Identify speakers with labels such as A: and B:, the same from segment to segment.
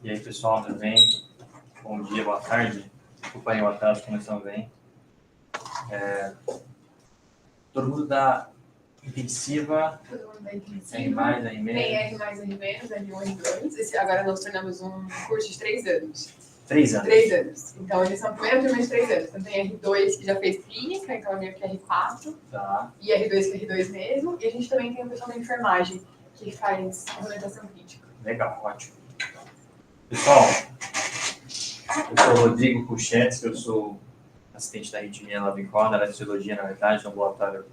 A: E aí, pessoal, tudo bem? Bom dia, boa tarde. Desculpa aí o atraso, começando bem. Todo mundo da intensiva.
B: Todo mundo da intensiva.
A: R+, R-.
B: Tem R+, R-, R1, R2. Agora nós tornamos um curso de 3 anos.
A: 3 anos?
B: 3 anos. Então, eles são a primeira turma de 3 anos. Então, tem R2 que já fez clínica, então é meio que R4.
A: Tá.
B: E R2 que é R2 mesmo. E a gente também tem o pessoal da enfermagem, que faz orientação crítica.
A: Legal, ótimo. Pessoal, eu sou o Rodrigo Kuchetz, eu sou assistente da arritmia na Labicor, na fisiologia, na verdade, no ambulatório.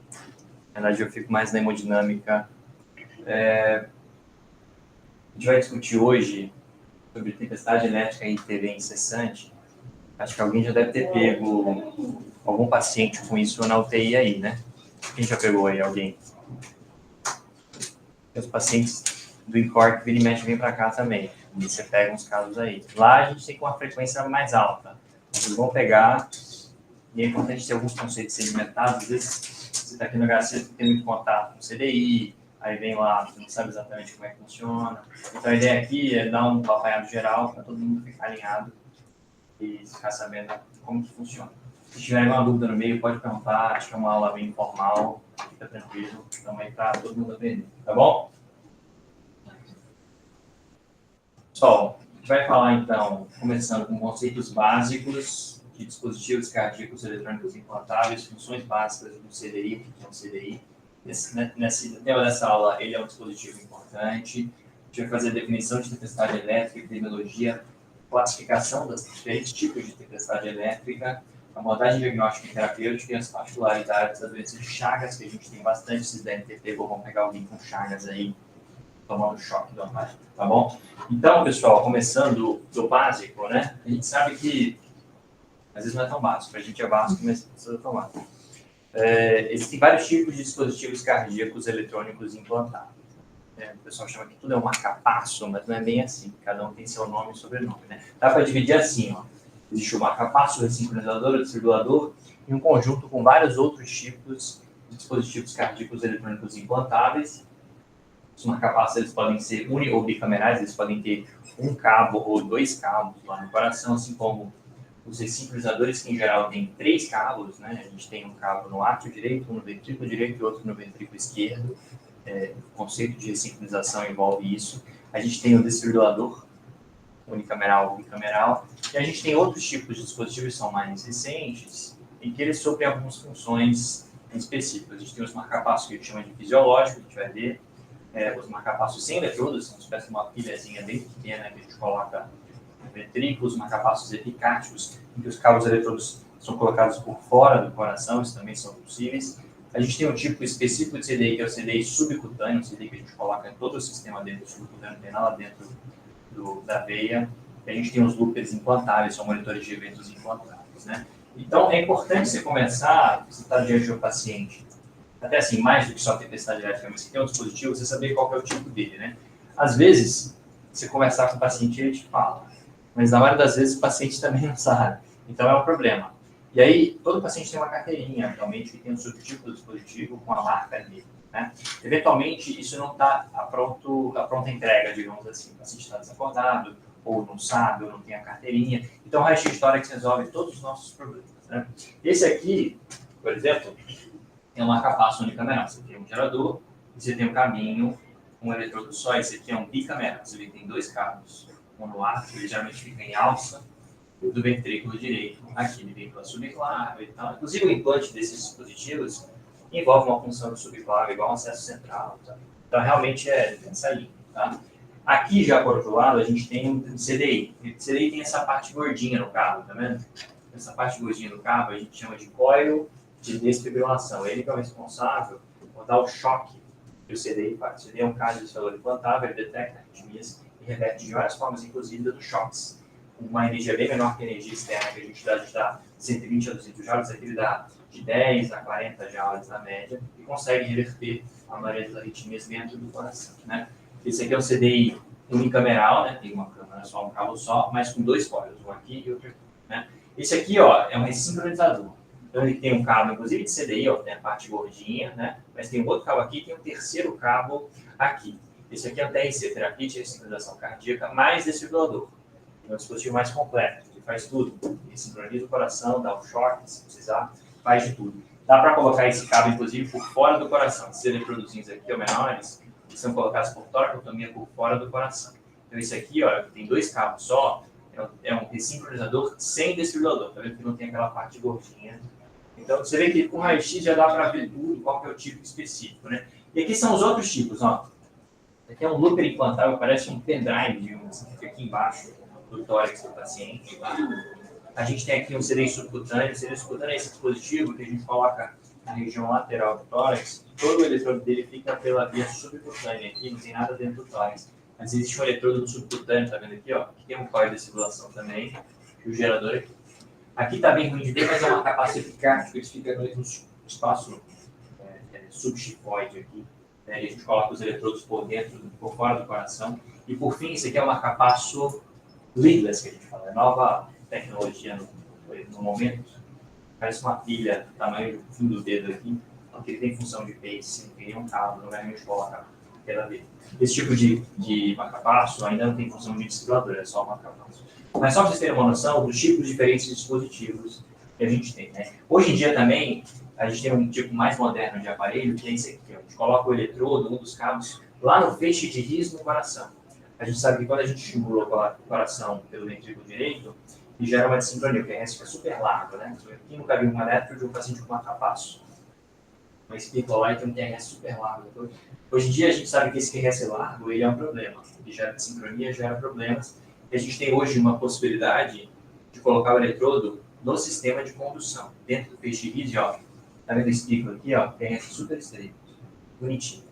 A: Na verdade, eu fico mais na hemodinâmica. A gente vai discutir hoje sobre tempestade elétrica e TV incessante. Acho que alguém já deve ter pego algum paciente com isso na UTI aí, né? Quem já pegou aí alguém? Os pacientes do INCOR que vira e mexe vêm para cá também. E você pega uns casos aí. Lá a gente tem com uma frequência mais alta. Vocês vão pegar, e é importante ter alguns conceitos sedimentados. Às vezes você está aqui no HC, tem muito contato com CDI, aí vem lá, você não sabe exatamente como é que funciona. Então a ideia aqui é dar um apanhado geral para todo mundo ficar alinhado e ficar sabendo como que funciona. Se tiver alguma dúvida no meio, pode perguntar. Acho que é uma aula bem informal, fica tranquilo. Estamos aí para todo mundo aprender, tá bom? Pessoal, a gente vai falar então, começando com conceitos básicos de dispositivos cardíacos eletrônicos implantáveis, funções básicas do CDI, que é um CDI. Nesse tema dessa aula, ele é um dispositivo importante. A gente vai fazer a definição de tempestade elétrica, epidemiologia, classificação dos diferentes tipos de tempestade elétrica, a abordagem diagnóstica e terapêutica e as particularidades das doenças de Chagas, que a gente tem bastante, vocês devem ter pego, vão pegar alguém com Chagas aí, tomando choque do aparelho, tá bom? Então, pessoal, começando do básico, né? A gente sabe que, às vezes não é tão básico, a gente é básico, mas precisa tomar. Existem vários tipos de dispositivos cardíacos eletrônicos implantados. O pessoal chama que tudo é um marca-passo, mas não é bem assim, cada um tem seu nome e sobrenome, né? Dá para dividir assim, ó. Existe o marca-passo, o ressincronizador, o desfibrilador, e um conjunto com vários outros tipos de dispositivos cardíacos eletrônicos implantáveis. Os marca-passos eles podem ser uni- ou bicamerais, eles podem ter um cabo ou 2 cabos lá no coração, assim como os ressincronizadores, que em geral têm 3 cabos, né? A gente tem um cabo no átrio direito, um no ventrículo direito e outro no ventrículo esquerdo. O conceito de ressincronização envolve isso. A gente tem o desfibrilador, unicameral ou bicameral, e a gente tem outros tipos de dispositivos que são mais recentes, em que eles sofrem algumas funções específicas. A gente tem os marca-passos que a gente chama de fisiológico, que a gente vai ver. Os marca-passos sem eletrodos, são uma espécie de uma pilhazinha bem pequena que a gente coloca no ventrículo, os marca-passos epicárticos, em que os cabos eletrodos são colocados por fora do coração, isso também são possíveis. A gente tem um tipo específico de CDI, que é o CDI subcutâneo, o CDI que a gente coloca em todo o sistema dentro do subcutâneo, tem lá dentro da veia. E a gente tem os loopers implantáveis, são monitores de eventos implantáveis, né? Então, é importante você começar, você está diante de um paciente, até assim, mais do que só tempestade elétrica, mas que tem um dispositivo, você saber qual que é o tipo dele, né? Às vezes, você conversar com o paciente, ele te fala, mas na maioria das vezes o paciente também não sabe. Então, é um problema. E aí, todo paciente tem uma carteirinha, atualmente, que tem um subtipo do dispositivo com a marca dele, né? Eventualmente, isso não está a pronta entrega, digamos assim. O paciente está desacordado, ou não sabe, ou não tem a carteirinha. Então, o Raio-X Tórax resolve todos os nossos problemas, né? Esse aqui, por exemplo, é um marca-passo unicameral. Você tem um gerador, você tem um caminho, um eletrodo só. Esse aqui é um bicameral. Você vê que tem 2 cabos. Um no átrio, ele geralmente fica em alça, do ventrículo direito. Aqui ele vem pela subclave e tal. Inclusive, o implante desses dispositivos envolve uma função do subclave, igual um acesso central. Tá? Então, realmente é essa linha. Tá? Aqui, já por outro lado, a gente tem um CDI. O CDI tem essa parte gordinha no cabo, tá vendo? Essa parte gordinha do cabo a gente chama de coil de desfibrilação. Ele que é o responsável por dar o choque que o CDI faz. O CDI é um cardiodesfibrilador implantável, ele detecta arritmias e reverte de várias formas, inclusive dos choques. Uma energia bem menor que a energia externa que a gente dá 120 a 200 joules, aqui ele dá de 10 a 40 joules na média e consegue reverter a maioria das arritmias dentro do coração, né? Esse aqui é um CDI unicameral, né? Tem uma câmera só, um cabo só, mas com 2 coils, um aqui e outro aqui, né? Esse aqui, ó, é um ressincronizador. Então ele tem um cabo, inclusive de CDI, ó, tem a parte gordinha, né? Mas tem um outro cabo aqui, tem um terceiro cabo aqui. Esse aqui é o TRC, terapia de sincronização cardíaca, mais desfibrilador. É um dispositivo mais completo, ele faz tudo. Ele sincroniza o coração, dá um choque, se precisar, faz de tudo. Dá para colocar esse cabo, inclusive, por fora do coração. Esses eletrodozinhos aqui, ou menores, eles são colocados por toracotomia por fora do coração. Então esse aqui, ó, tem 2 cabos só, é um desincronizador sem desfibrilador. Tá vendo que não tem aquela parte gordinha. Então você vê que com raio-x já dá para ver tudo, qual que é o tipo específico, né? E aqui são os outros tipos, ó. Aqui é um looper implantável, parece um pendrive, digamos, que fica aqui embaixo do tórax do paciente. A gente tem aqui um CDI subcutâneo. O CDI subcutâneo é esse dispositivo que a gente coloca na região lateral do tórax. Todo o eletrodo dele fica pela via subcutânea aqui, não tem nada dentro do tórax. Mas existe um eletrodo no subcutâneo, tá vendo aqui, ó? Que tem um código de circulação também, e o gerador aqui. Aqui tá bem ruim de ver, mas é uma capacidade eficaz, porque fica no espaço subchifoide aqui. Né? E a gente coloca os eletrodos por dentro, por fora do coração. E por fim, isso aqui é uma capaço leadless, que a gente fala. É nova tecnologia no momento. Parece uma pilha do tamanho do fim do dedo aqui. Porque ele tem função de pace, não tem um cabo, não é a gente coloca pela vez. Esse tipo de marca-passo ainda não tem função de desfibrilador, é só marca-passo. Mas só para vocês terem uma noção dos tipos diferentes de dispositivos que a gente tem. Né? Hoje em dia também, a gente tem um tipo mais moderno de aparelho, que é esse aqui. Ó. A gente coloca o eletrodo, um dos cabos, lá no feixe de risco no coração. A gente sabe que quando a gente estimula o coração pelo ventrículo direito, ele gera uma desincronia, o QRS fica super largo. Né? Quem nunca viu um eletro de um paciente com marca-passo? Uma espiritual tem um QRS super largo. Então, hoje em dia a gente sabe que esse QRS largo ele é um problema. Ele gera desincronia, gera problemas. E a gente tem hoje uma possibilidade de colocar o eletrodo no sistema de condução, dentro do feixe de risco, ó. Tá vendo esse pico aqui, ó? QRS super estreito. Bonitinho.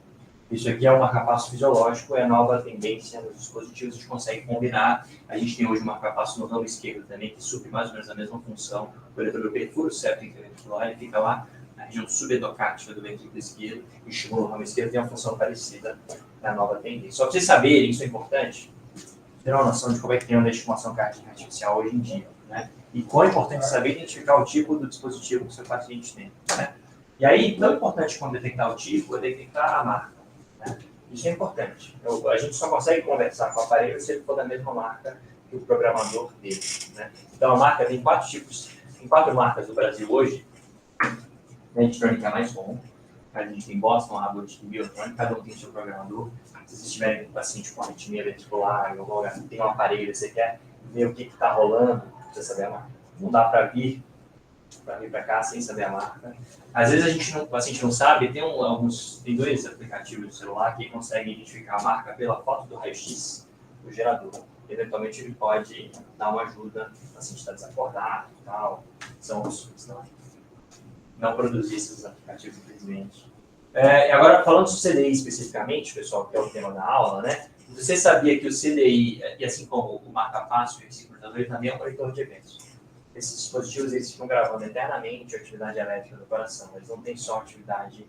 A: Isso aqui é um marca-passo fisiológico, é a nova tendência nos dispositivos, a gente consegue combinar. A gente tem hoje um marca-passo no ramo esquerdo também, que supre mais ou menos a mesma função. O eletrodo perfura o septo interventricular, ele fica lá na região subendocárdica do ventrículo esquerdo, e estimula o ramo esquerdo, tem uma função parecida na nova tendência. Só para vocês saberem, isso é importante, ter uma noção de como é que tem uma estimação cardíaca artificial hoje em dia, né? E quão é importante saber identificar o tipo do dispositivo que o seu paciente tem, né? E aí, tão importante quando detectar o tipo, é detectar a marca, né? Isso é importante. A gente só consegue conversar com o aparelho se ele for da mesma marca que o programador dele, né? Então, a marca tem 4 tipos, tem 4 marcas no Brasil hoje. A Edtronic é a mais comum. A gente tem Boston, Abbott e Biotronic, cada um tem seu programador. Se vocês tiverem um paciente com arritmia ventricular, tem um aparelho, você quer ver o que está rolando, precisa saber a marca. Não dá para vir para cá sem saber a marca. Às vezes o paciente não sabe, tem 2 aplicativos do celular que conseguem identificar a marca pela foto do raio-x do gerador. Eventualmente ele pode dar uma ajuda, o paciente está desacordado e tal. São os não produzir esses aplicativos, infelizmente. Agora, falando sobre CDI especificamente, pessoal, que é o tema da aula, né? Você sabia que o CDI, e assim como o marca-passo e o sincronizador, ele também é um monitor de eventos. Esses dispositivos eles ficam gravando eternamente a atividade elétrica do coração. Eles não têm só atividade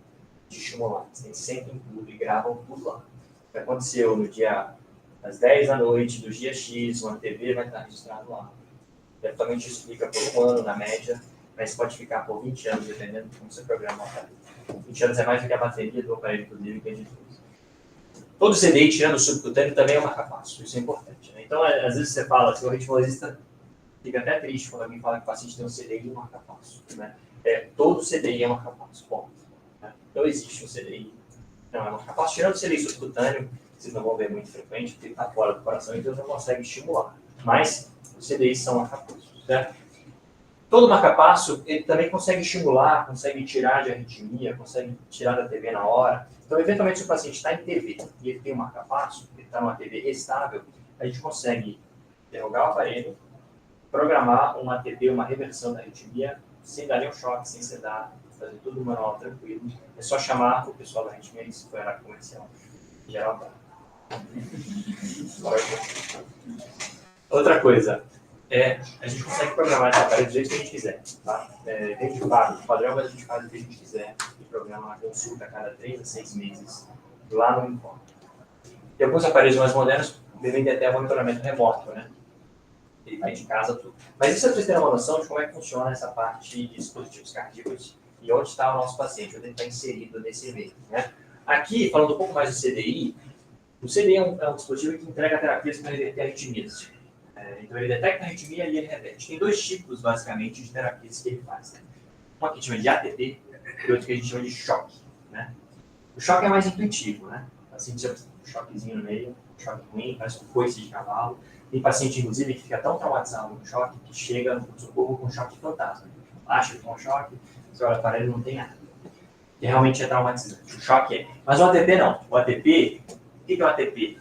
A: de estimular, eles têm sempre tudo e gravam tudo lá. O que aconteceu no dia às 10 da noite do dia X, uma TV vai estar registrado lá. Eventualmente isso fica por 1 ano, na média, mas pode ficar por 20 anos, dependendo de como você programa o aparelho. 20 anos é mais do que a bateria do aparelho, inclusive, que é de tudo. Todo CDI, tirando o subcutâneo, também é um marca-passo. Isso é importante. Né? Então, às vezes você fala, se o ritmologista fica até triste quando alguém fala que o paciente tem um CDI e um marca-passo. Né? Todo CDI é um marca-passo, ponto. Né? Não existe um CDI, não é um marca-passo. Tirando o CDI subcutâneo, vocês não vão ver muito frequente, porque ele está fora do coração, então não consegue estimular. Mas os CDIs são marca-passos, certo? Todo marca-passo, ele também consegue estimular, consegue tirar de arritmia, consegue tirar da TV na hora. Então, eventualmente, se o paciente está em TV e ele tem um marca-passo, ele está numa TV estável, a gente consegue interrogar o aparelho, programar uma TV, uma reversão da arritmia, sem dar nenhum choque, sem sedar, fazer tudo manual tranquilo. É só chamar o pessoal da arritmia, isso foi a comercial, em geral. Outra coisa. A gente consegue programar esse aparelho do jeito que a gente quiser, tá? Tem de padrão, mas a gente faz o que a gente quiser e programa uma consulta a cada 3 a 6 meses lá no Informe. E alguns aparelhos mais modernos devem ter até monitoramento remoto, né? Ele vai de casa, tudo. Mas isso é para vocês terem uma noção de como é que funciona essa parte de dispositivos cardíacos e onde está o nosso paciente, onde ele está inserido nesse meio, né? Aqui, falando um pouco mais do CDI, o CDI é um dispositivo que entrega terapias para reverter arritmias. Então, ele detecta a arritmia e ele reverte. Tem dois tipos, basicamente, de terapias que ele faz. Né? Uma que a gente chama de ATP e outra que a gente chama de choque. Né? O choque é mais intuitivo, né? Assim, um choquezinho no meio, um choque ruim, parece um coice de cavalo. Tem paciente, inclusive, que fica tão traumatizado com choque que chega no socorro com choque fantasma. Acha que é um choque, você olha para ele não tem nada. Que realmente é traumatizante. O choque é. Mas o ATP não. O ATP, o que é o ATP?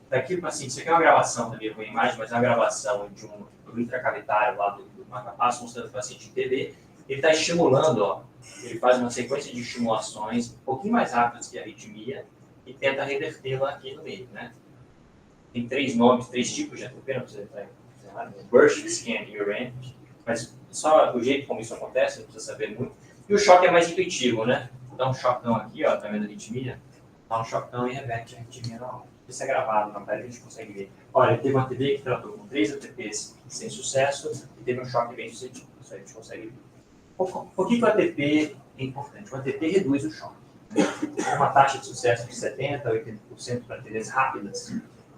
A: Daqui para assim, isso aqui é uma gravação também com a imagem, mas é uma gravação de um intracavitário lá do marca-passo, mostrando o paciente em TV. Ele está estimulando, ó. Ele faz uma sequência de estimulações um pouquinho mais rápidas que a arritmia e tenta revertê-la aqui no meio, né? Tem três nomes, três tipos de ATP, não precisa entrar em burst, scan e range, mas só o jeito como isso acontece, não precisa saber muito. E o choque é mais intuitivo, né? Dá um chocão aqui, ó, tá vendo a arritmia? Dá um chocão e reverte a arritmia normal. Isso é gravado na pele, a gente consegue ver. Olha, teve uma ATP que tratou com 3 ATPs sem sucesso e teve um choque bem sucedido. Isso a gente consegue ver. Por que o ATP é importante? O ATP reduz o choque. Tem uma taxa de sucesso de 70% a 80% para ATPs rápidas,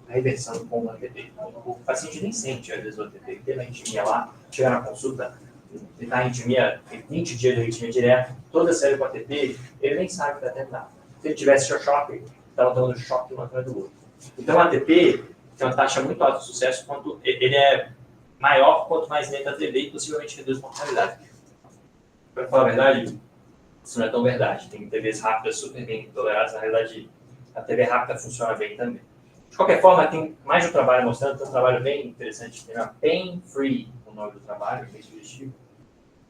A: a reversão com o ATP. O paciente nem sente, às vezes, o ATP. Ele teve a arritmia lá, chega na consulta, ele está em arritmia, tem 20 dias de arritmia direto, toda série com ATP, ele nem sabe que está tendo nada. Se ele tivesse choque, estava tomando choque um atrás do outro. Então, o ATP tem uma taxa muito alta de sucesso, quanto ele é maior quanto mais lenta a ATP e possivelmente reduz a mortalidade. Para falar a verdade, isso não é tão verdade. Tem TVs rápidas super bem toleradas, na realidade, a TV rápida funciona bem também. De qualquer forma, tem mais um trabalho mostrando, tem um trabalho bem interessante, que é Pain Free, o nome do trabalho, bem sugestivo,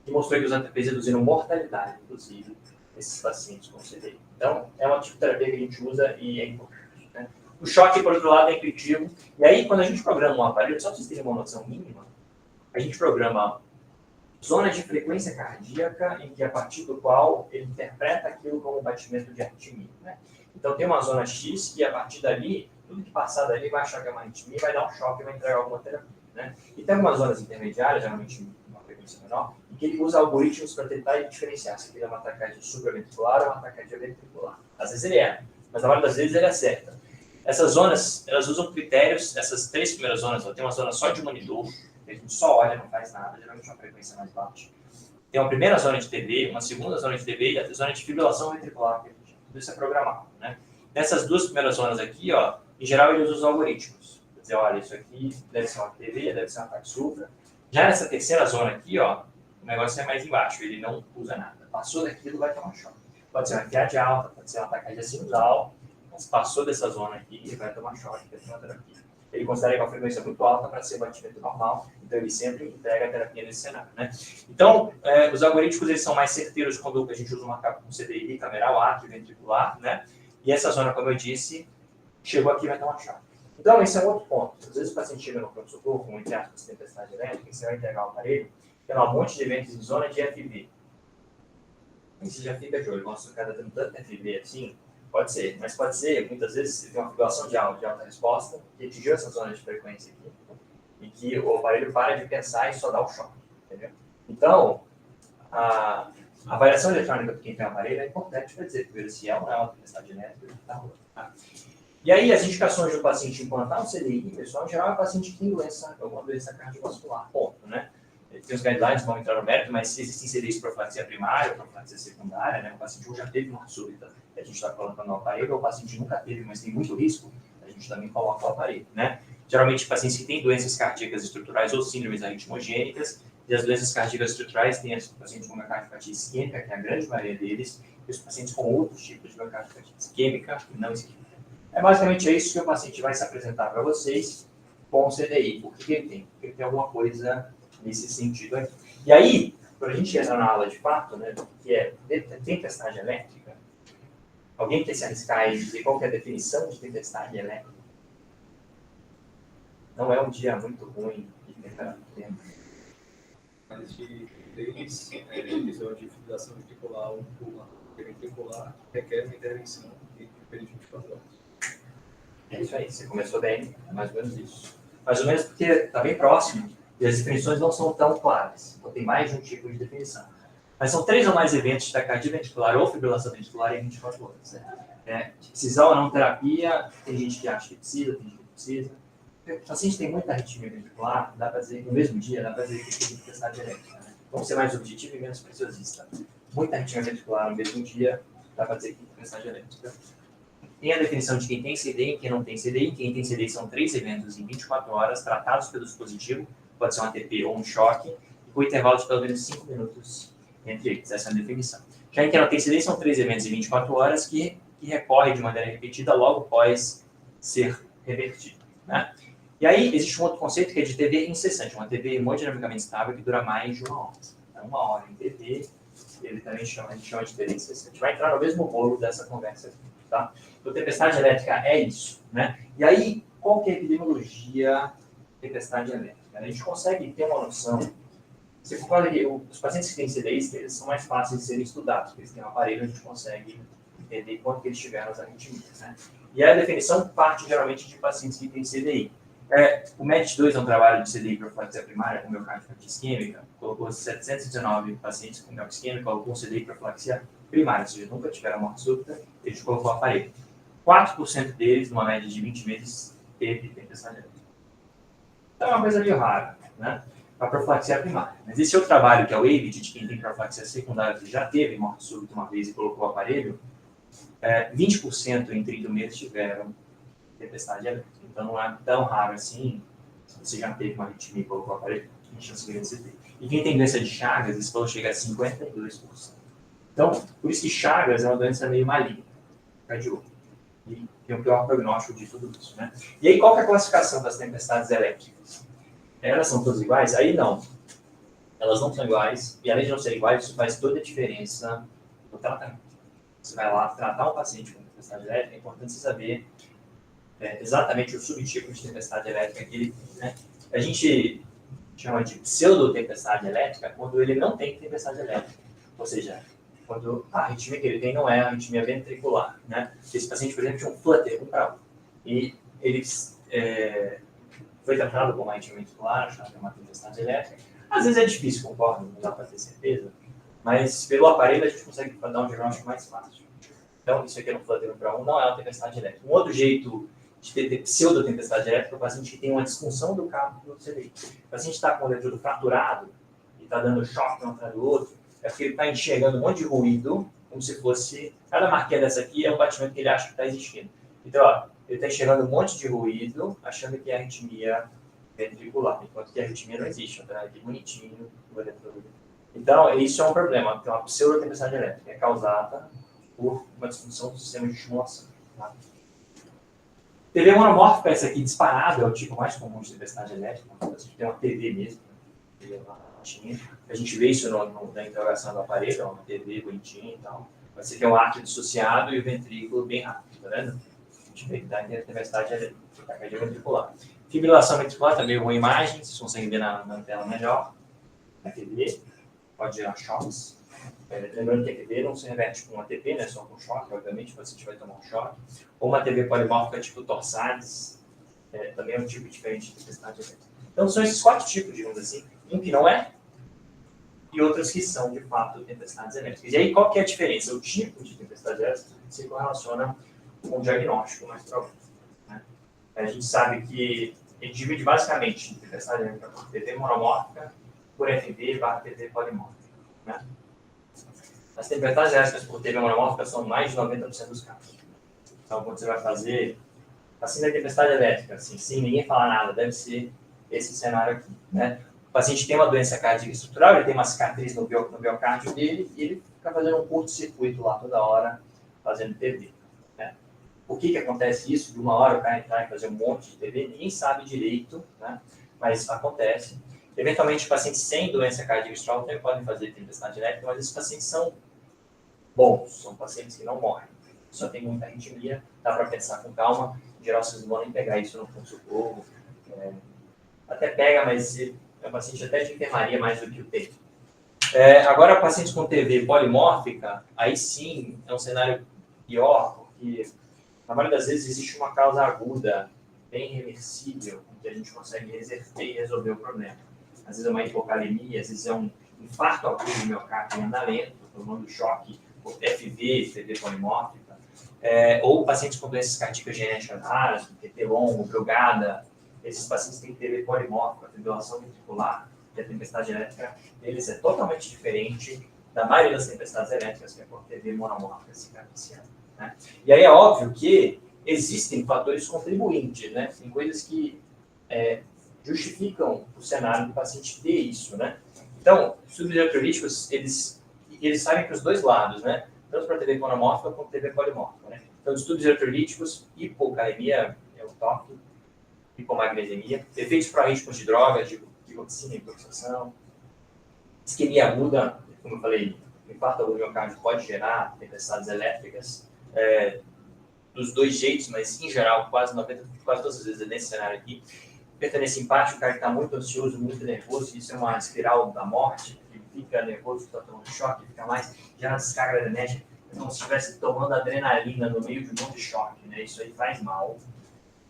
A: que mostrou que os ATPs reduziram mortalidade, inclusive, nesses pacientes com CDI. Então, é uma tipo de terapia que a gente usa e é importante. Né? O choque, por outro lado, é intuitivo. E aí, quando a gente programa um aparelho, só para vocês terem uma noção mínima, a gente programa zonas de frequência cardíaca em que, a partir do qual ele interpreta aquilo como um batimento de arritmia. Né? Então, tem uma zona X que, a partir dali, tudo que passar dali vai achar que é uma arritmia, vai dar um choque e vai entregar alguma terapia. Né? E tem algumas zonas intermediárias, geralmente uma frequência menor, em que ele usa algoritmos para tentar diferenciar se aquilo é uma taquicardia supraventricular ou uma taquicardia ventricular. Às vezes ele é, mas na maioria das vezes ele acerta. Essas zonas, elas usam critérios, essas três primeiras zonas, ó, tem uma zona só de monitor, que a gente só olha, não faz nada, geralmente uma frequência mais baixa. Tem uma primeira zona de TV, uma segunda zona de TV e a zona de fibrilação ventricular, que tudo isso é programado. Né? Nessas duas primeiras zonas aqui, ó, em geral ele usa os algoritmos. Quer dizer, olha, isso aqui deve ser uma TV, deve ser uma ataque supra. Já nessa terceira zona aqui, ó, o negócio é mais embaixo, ele não usa nada. Passou daquilo, vai tomar choque. Pode ser uma FIAD alta, pode ser uma taquicardia sinusal, mas passou dessa zona aqui, ele vai tomar choque, vai tomar terapia. Ele considera que é uma frequência muito alta para ser batimento normal, então ele sempre entrega a terapia nesse cenário. Né? Então, os algoritmos eles são mais certeiros quando a gente usa uma capa com CDI, cameral, átrio, ventricular, né? E essa zona, como eu disse, chegou aqui e vai tomar choque. Então, esse é um outro ponto. Às vezes o paciente chega no pronto-socorro com, entre aspas, tempestade elétrica, e você vai entregar o aparelho, tem um monte de eventos em zona de FV. E você já fica de olho, nossa, o cara tá dando tanto FV assim, pode ser, mas pode ser, muitas vezes, você tem uma fibrilação de alta resposta, que atingiu essa zona de frequência aqui, e que o aparelho para de pensar e só dá o choque, entendeu? Então, a avaliação eletrônica de quem tem o aparelho é importante para dizer, primeiro, se é ou não é uma tempestade elétrica, está rolando. Tá? E aí, as indicações do paciente implantar um CDI, pessoal, em geral, é paciente que tem doença, alguma doença cardiovascular, ponto, né? Tem os guidelines, vão entrar no mérito, mas existem CDIs para profilaxia primária, profilaxia secundária, né? O paciente já teve morte súbita, a gente está colocando o aparelho, ou o paciente nunca teve, mas tem muito risco, a gente também coloca o aparelho, né? Geralmente, pacientes que têm doenças cardíacas estruturais ou síndromes arritmogênicas, e as doenças cardíacas estruturais têm os pacientes com miocardiopatia isquêmica, que é a grande maioria deles, e os pacientes com outros tipos de miocardiopatia isquêmica e não isquêmica. Basicamente é isso que o paciente vai se apresentar para vocês com o CDI. O que ele tem? Ele tem alguma coisa nesse sentido aqui. E aí, para a gente entrar na aula de fato, né, que é tempestade elétrica, alguém quer se arriscar e dizer qual que é a definição de tempestade elétrica? Não é um dia muito ruim de temperatura.
C: Mas de episódio de fibrilação ventricular ou ventricular requer uma intervenção de período de 24 horas.
A: É isso aí, você começou bem, é mais ou menos isso. Mais ou menos porque está bem próximo e as definições não são tão claras. Então, tem mais de um tipo de definição. Mas são 3 ou mais eventos de taquicardia ventricular ou fibrilação ventricular em 24 horas. Né? Precisa ou não terapia, tem gente que acha que precisa, tem gente que não precisa. O paciente tem muita arritmia ventricular, dá para dizer que no mesmo dia, dá para dizer que tem tempestade elétrica. Né? Vamos ser mais objetivo e menos preciosista. Muita arritmia ventricular no mesmo dia, dá para dizer que tem tempestade elétrica. Tem a definição de quem tem CDI e quem não tem CDI. Quem tem CDI são 3 eventos em 24 horas, tratados pelo dispositivo, pode ser um ATP ou um choque, e com intervalo de pelo menos 5 minutos entre eles. Essa é a definição. Já em quem não tem CDI, são 3 eventos em 24 horas que recorre de maneira repetida logo após ser revertido. Né? E aí, existe um outro conceito que é de TV incessante, uma TV hemodinamicamente estável que dura mais de 1 hora. Então, 1 hora em TV, ele também a gente chama de TV incessante. Vai entrar no mesmo bolo dessa conversa aqui. Tá? Então, tempestade elétrica é isso. Né? E aí, qual que é a epidemiologia da tempestade elétrica? A gente consegue ter uma noção. Você concorda que os pacientes que têm CDIs, eles são mais fáceis de serem estudados, porque eles têm um aparelho, a gente consegue entender quanto que eles tiveram as arritmias. Né? E a definição parte geralmente de pacientes que têm CDI. O MET2 é um trabalho de CDI profilaxia primária com miocárdio isquêmica, colocou 719 pacientes com miocárdio isquêmica, colocou CDI profilaxia primária, ou seja, nunca tiveram morte súbita, ele colocou o aparelho. 4% deles, numa média de 20 meses, teve tempestade elétrica. Então é uma coisa meio rara, né? A profilaxia primária. Mas esse outro trabalho, que é o AVID, de quem tem profilaxia secundária, que já teve morte súbita uma vez e colocou o aparelho, 20% em 30 meses tiveram tempestade elétrica. Então não é tão raro assim, se você já teve uma arritmia e colocou o aparelho, a chance grande de você ter. E quem tem doença de Chagas, esse valor chega a 52%. Então, por isso que Chagas é uma doença meio maligna, fica de olho. E tem o pior prognóstico de tudo isso, né? E aí, qual que é a classificação das tempestades elétricas? Elas são todas iguais? Aí não. Elas não são iguais, e além de não serem iguais, isso faz toda a diferença no tratamento. Você vai lá tratar um paciente com tempestade elétrica, é importante você saber exatamente o subtipo de tempestade elétrica que ele tem, né? A gente chama de pseudo-tempestade elétrica quando ele não tem tempestade elétrica. Ou seja, quando a arritmia que ele tem não é a arritmia ventricular, né? Esse paciente, por exemplo, tinha um flutter, 1 para 1. E ele foi tratado com uma arritmia ventricular, achando que é uma tempestade elétrica. Às vezes é difícil, concordo, não dá para ter certeza. Mas pelo aparelho a gente consegue dar um diagnóstico mais fácil. Então, isso aqui é um flutter 1 para 1, não é uma tempestade elétrica. Um outro jeito de ter pseudo-tempestade elétrica é o paciente que tem uma disfunção do cabo do CDI. O paciente está com o eletrodo fraturado e está dando choque um atrás do outro, é porque ele está enxergando um monte de ruído, como se fosse... Cada marquinha dessa aqui é um batimento que ele acha que está existindo. Então, ó, ele está enxergando um monte de ruído, achando que é arritmia ventricular, enquanto que a arritmia não existe, está aqui bonitinho o eletrodo. Então, isso é um problema, tem uma pseudo-tempestade elétrica, é causada por uma disfunção do sistema de estimulação. Tá? TV monomórfica, essa aqui disparado, é o tipo mais comum de tempestade elétrica, a gente tem uma TV mesmo, a gente vê isso na interrogação do aparelho, uma TV bonitinha e tal. Você tem um arco dissociado e o ventrículo bem rápido, tá vendo? A gente vê que dá tempestade elétrica ventricular. Fibrilação ventricular também é uma imagem, vocês conseguem ver na tela melhor. Na TV, pode gerar choques. Lembrando que a TV não se reverte com uma ATP, né, só com choque, obviamente, o paciente vai tomar um choque. Ou uma TV polimórfica tipo torsades, também é um tipo diferente de tempestade elétrica. Então são esses 4 tipos, digamos assim, um que não é, e outros que são, de fato, tempestades elétricas. E aí, qual que é a diferença? O tipo de tempestade elétrica se correlaciona com o diagnóstico mais provável. Né? A gente sabe que a gente divide basicamente tempestade elétrica por TV monomórfica, por FV/TV polimórfica. Né? As tempestades elétricas por TV monomórfica são mais de 90% dos casos. Então, quando você vai fazer assim da tempestade elétrica, assim, sem ninguém falar nada, deve ser esse cenário aqui. Né? O paciente tem uma doença cardíaca estrutural, ele tem uma cicatriz no biocárdio dele e ele fica fazendo um curto-circuito lá toda hora, fazendo TV. Né? Por que acontece isso? De uma hora o cara entrar e fazer um monte de TV, ninguém sabe direito, né? Mas isso acontece. Eventualmente, pacientes sem doença cardíaca estrutural também podem fazer tempestade elétrica, mas esses pacientes são bons, são pacientes que não morrem. Só tem muita arritmia, dá para pensar com calma. Em geral, vocês não vão nem pegar isso no pronto-socorro. Até pega, mas é um paciente até de enfermaria mais do que o TEI. Agora, pacientes com TV polimórfica, aí sim é um cenário pior, porque na maioria das vezes existe uma causa aguda bem reversível, em que a gente consegue reverter e resolver o problema. Às vezes é uma hipocalemia, às vezes é um infarto agudo do miocárdio em andamento, tomando choque por FV, FV polimórfica, ou pacientes com doenças cardíacas genéticas raras, PT longo, brugada. Esses pacientes têm TB polimórfica, fibrilação ventricular, e a tempestade elétrica deles é totalmente diferente da maioria das tempestades elétricas, que é por TB monomórfica cicatriciana, né? E aí é óbvio que existem fatores contribuintes, né? Tem coisas que justificam o cenário do paciente ter isso, né? Então, os estudos eletrolíticos, eles sabem para os dois lados, né? Tanto para TB monomórfica quanto TB polimórfica, né? Então, estudos eletrolíticos, hipocalemia é o toque, hipomagnesemia, efeitos pró-ritmos de drogas, de digoxina, hipofixação, isquemia aguda, como eu falei, infarto agudo do miocárdio pode gerar tempestades elétricas, dos dois jeitos, mas em geral, quase todas as vezes nesse cenário aqui. Hipertensão simpática, o cara que está muito ansioso, muito nervoso, isso é uma espiral da morte, ele fica nervoso, está tomando choque, fica mais, gera descarga adrenérgica, como se estivesse tomando adrenalina no meio de um monte de choque, né? Isso aí faz mal.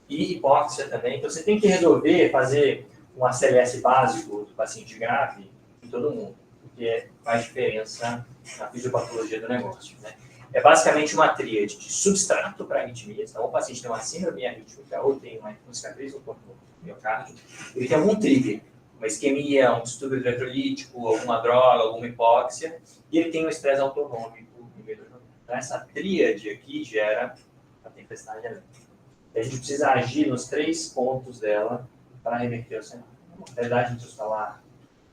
A: E hipóxia também, então você tem que resolver fazer um ACLS básico do paciente grave em todo mundo, porque faz diferença na fisiopatologia do negócio, né? É basicamente uma tríade de substrato para arritmias. Então, o paciente tem uma síndrome arrítmica ou tem uma cicatriz no corpo do miocárdio, ele tem algum trigger, uma isquemia, um distúrbio eletrolítico, alguma droga, alguma hipóxia, e ele tem um estresse autonômico no meio do jogo. Então, essa tríade aqui gera a tempestade elétrica. E a gente precisa agir nos 3 pontos dela para reverter o cenário. A mortalidade intrahospitalar,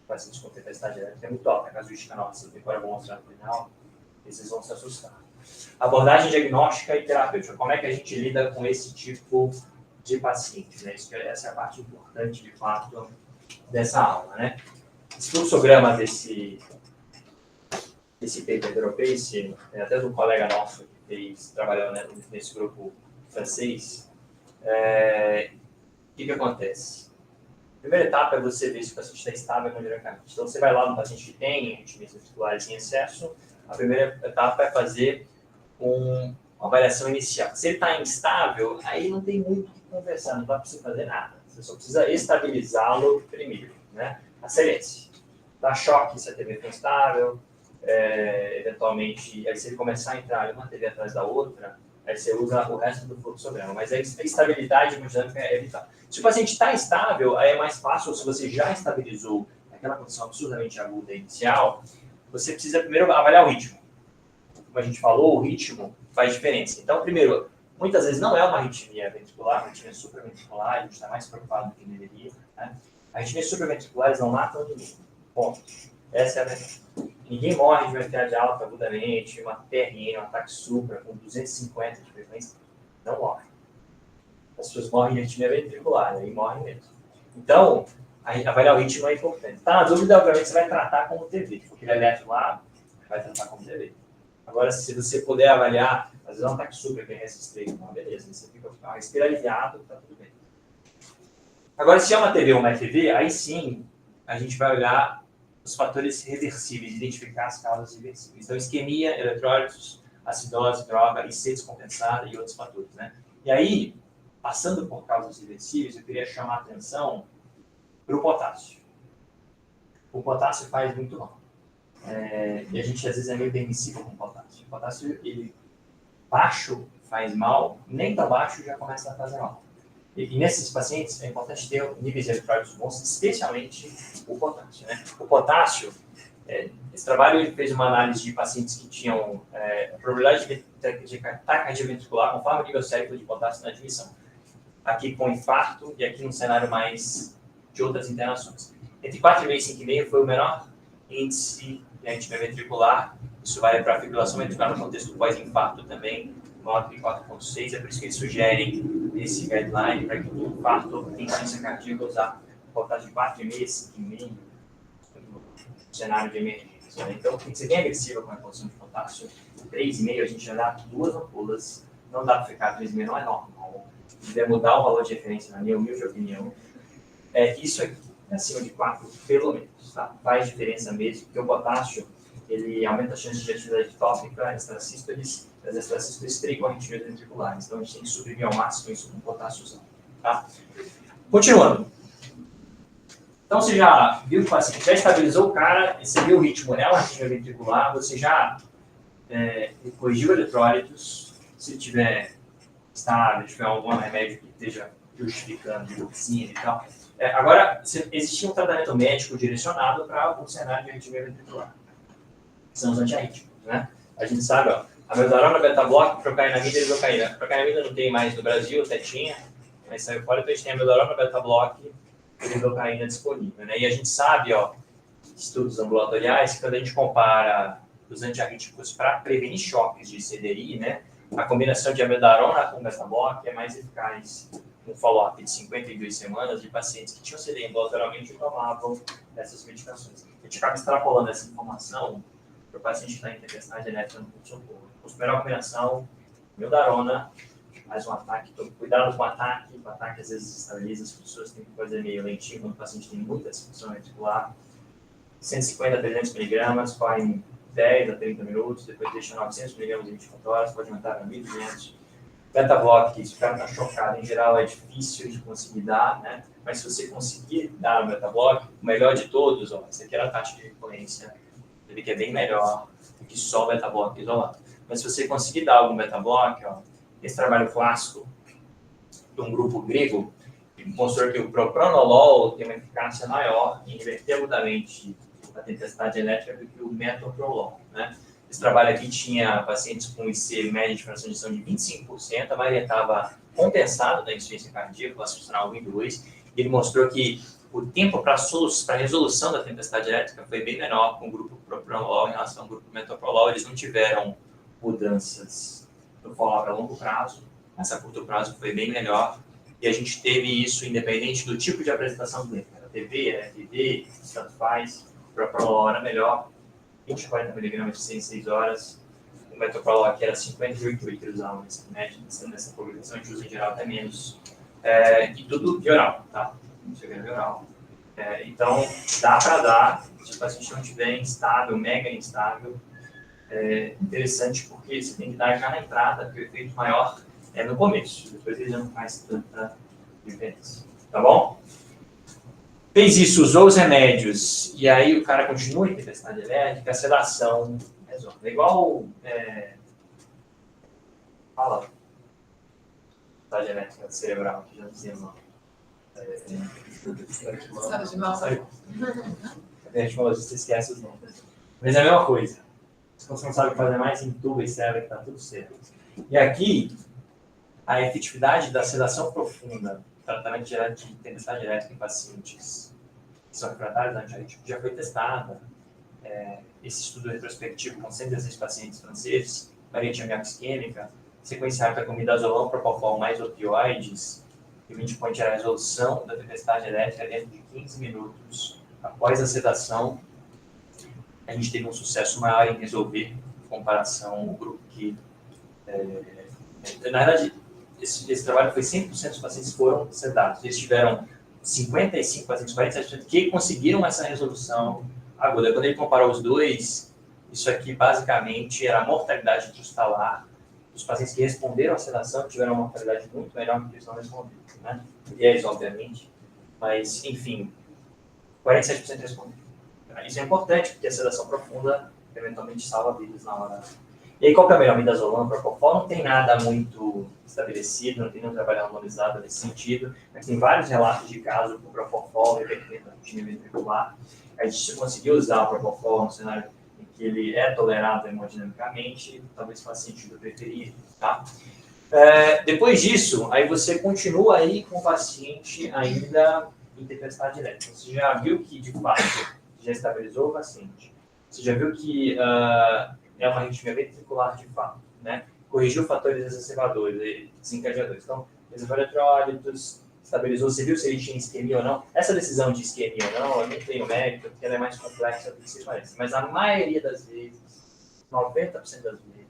A: pacientes com tempestade elétrica é muito alta. A casuística nossa, que agora eu vou mostrar no final, esses vão se assustar. Abordagem diagnóstica e terapêutica. Como é que a gente lida com esse tipo de paciente, né? Essa é a parte importante, de fato, dessa aula, né? Esse fluxograma desse paper europeu, até do colega nosso que fez, trabalhou, né, nesse grupo francês, o que acontece? A primeira etapa é você ver se o paciente está estável hemodinamicamente. Então, você vai lá no paciente que tem arritmias ventriculares em excesso. A primeira etapa é fazer uma avaliação inicial. Se ele está instável, aí não tem muito o que conversar, não vai precisar fazer nada. Você só precisa estabilizá-lo primeiro, né? Acelere-se. Dá choque se a TV for instável, eventualmente, aí se ele começar a entrar uma TV atrás da outra, aí você usa o resto do fluxograma. Mas a estabilidade hemodinâmica é vital. Se o paciente está estável, aí é mais fácil, se você já estabilizou aquela condição absurdamente aguda inicial, você precisa primeiro avaliar o ritmo. Como a gente falou, o ritmo faz diferença. Então, primeiro, muitas vezes não é uma arritmia ventricular, uma arritmia supraventricular, a gente está mais preocupado do que deveria, né? Arritmias supraventriculares não matam ninguém. Ponto. Essa é a verdade. Ninguém morre de uma FA de alta agudamente, uma TRN, um ataque supra com 250 de frequência. Não morre. As pessoas morrem de arritmia ventricular, aí morrem mesmo. Então, avaliar o ritmo é importante. Tá na dúvida, obviamente, você vai tratar como TV. Aquele eletro lá, vai tratar como TV. Agora, se você puder avaliar, às vezes é um ataque supra, que é resistente, beleza, você fica respira aliviado, tá tudo bem. Agora, se é uma TV ou uma FV, aí sim, a gente vai olhar os fatores reversíveis, identificar as causas reversíveis. Então, isquemia, eletrólitos, acidose, droga, IC descompensada e outros fatores, né? E aí, passando por causas reversíveis, eu queria chamar a atenção para o potássio. O potássio faz muito mal. E a gente, às vezes, é meio permissível com o potássio. O potássio, ele baixo faz mal, nem tão baixo já começa a fazer mal. E nesses pacientes, é importante ter níveis de eletrólitos bons, especialmente o potássio, né? O potássio, esse trabalho ele fez uma análise de pacientes que tinham a probabilidade de taquicardia ventricular conforme o nível sérico de potássio na admissão. Aqui com infarto e aqui num cenário mais de outras internações. Entre 4,5 e 5,5 foi o menor índice de arritmia ventricular. Isso vale para a fibrilação ventricular no contexto pós-infarto também, maior que 4,6. É por isso que eles sugerem esse guideline para que o infarto em insuficiência cardíaca usar potássio de 4,5, 5,5 no cenário de emergência, né? Então, tem que ser bem agressiva com a reposição de potássio. 3,5 a gente já dá 2 ampolas. Não dá para ficar 3,5, não é normal. Se quiser mudar o valor de referência, na minha humilde opinião, isso aqui, acima de 4, pelo menos, tá? Faz diferença mesmo, porque o potássio, ele aumenta a chance de atividade tópica, extracístoles, as extracístoles trigam arritmias ventriculares. Então, a gente tem que suprimir ao máximo isso com potássio usado. Tá? Continuando. Então, você já viu que o paciente já estabilizou o cara, você viu o ritmo, né? O ritmo ventricular, você já corrigiu eletrólitos, se tiver estável, tiver algum remédio que esteja justificando dioxina e tal. Agora, existia um tratamento médico direcionado para o cenário de arritmia ventricular. São os antiarrítmicos, né? A gente sabe, ó, a amiodarona, beta-bloque, procainamida e lidocaína. Procainamida não tem mais no Brasil, até tinha, mas saiu fora, então a gente tem a amiodarona, beta-bloque e lidocaína disponível, né? E a gente sabe, ó, estudos ambulatoriais, que quando a gente compara os antiarrítmicos para prevenir choques de CDI, né? A combinação de amiodarona com beta-bloque é mais eficaz no follow-up de 52 semanas de pacientes que tinham CDI ambulatorialmente e tomavam essas medicações. A gente acaba extrapolando essa informação para o paciente que está em tempestade elétrica no pronto-socorro. A melhor combinação, amiodarona, mais um ataque, cuidado com o ataque às vezes estabiliza, as pessoas têm que fazer meio lentinho quando o paciente tem muita disfunção ventricular. 150 a 300 miligramas, correm 10 a 30 minutos, depois deixa 900 miligramas em 24 horas, pode aumentar para 1.200. Beta-bloque, se o cara está chocado, em geral é difícil de conseguir dar, né? Mas se você conseguir dar o beta-bloque, o melhor de todos, ó, essa aqui era a taxa de recorrência, ele que é bem melhor do que só o beta-bloque isolado. Mas se você conseguir dar algum beta-bloque, ó, esse trabalho clássico de um grupo grego, mostrou que o propranolol tem uma eficácia maior em reverter agudamente a tempestade elétrica do que o metoprolol, né? Esse trabalho aqui tinha pacientes com IC média de fração de ejeção de 25%, a maioria estava compensada da insuficiência cardíaca, classificacional 1 e 2, e ele mostrou que o tempo para a resolução da tempestade elétrica foi bem menor com o grupo propranolol em relação ao grupo metoprolol. Eles não tiveram mudanças no follow-up a longo prazo, mas a curto prazo foi bem melhor, e a gente teve isso independente do tipo de apresentação clínica. Era TV, era FD, tanto faz, o propranolol era melhor, 20 a 40 miligramas de 6 horas, o metoprolol aqui era 58 que eles usavam nessa publicação, a gente usa em geral até menos, e tudo de oral, tá? Chega de oral. Então, dá para dar, se o paciente não estiver instável, mega instável, interessante porque você tem que dar já na entrada, porque o efeito maior é no começo, depois ele já não faz tanta diferença, tá bom? Fez isso, usou os remédios, e aí o cara continua em tempestade elétrica, a sedação resolve. É igual, fala, tempestade elétrica cerebral, que já dizia mal.
B: Sabe de mal?
A: A gente falou, você esquece os nomes. Mas é a mesma coisa. Se você não sabe fazer mais, entuba e serve, que tá tudo certo. E aqui, a efetividade da sedação profunda, tratamento de tempestade elétrica em pacientes que são refratários a antiarrítmicos, já foi testada. Esse estudo retrospectivo com 116 pacientes franceses, variante amíaco isquêmica, sequenciada com midazolam, propofol mais opioides, e o endpoint era a resolução da tempestade elétrica dentro de 15 minutos após a sedação. A gente teve um sucesso maior em resolver, em comparação ao grupo que... na verdade, esse trabalho foi 100% dos pacientes foram sedados. Eles tiveram 55 pacientes, 47% que conseguiram essa resolução aguda. Quando ele comparou os dois, isso aqui basicamente era a mortalidade intrahospitalar. Os pacientes que responderam à sedação tiveram uma mortalidade muito melhor do que os não responderam, né? Viés, obviamente, mas, enfim, 47% responderam. Isso é importante, porque a sedação profunda eventualmente salva vidas na hora. E aí, qual que é a melhor? Midazolam, propofol? Não tem nada muito estabelecido, não tem nenhum trabalho harmonizado nesse sentido. Mas tem vários relatos de casos com propofol revertendo a arritmia ventricular. A gente conseguiu usar o propofol no cenário em que ele é tolerado hemodinamicamente, talvez faça sentido preferir, tá? Depois disso, aí você continua aí com o paciente ainda em tempestade elétrica. Você já viu que, de fato, já estabilizou o paciente. Você já viu que é uma arritmia ventricular de fato, né? Corrigiu fatores exacerbadores, desencadeadores. Então, reservou eletrólitos, estabilizou, você viu se ele tinha isquemia ou não. Essa decisão de isquemia ou não, eu não tenho mérito, porque ela é mais complexa do que se parece. Mas a maioria das vezes, 90% das vezes,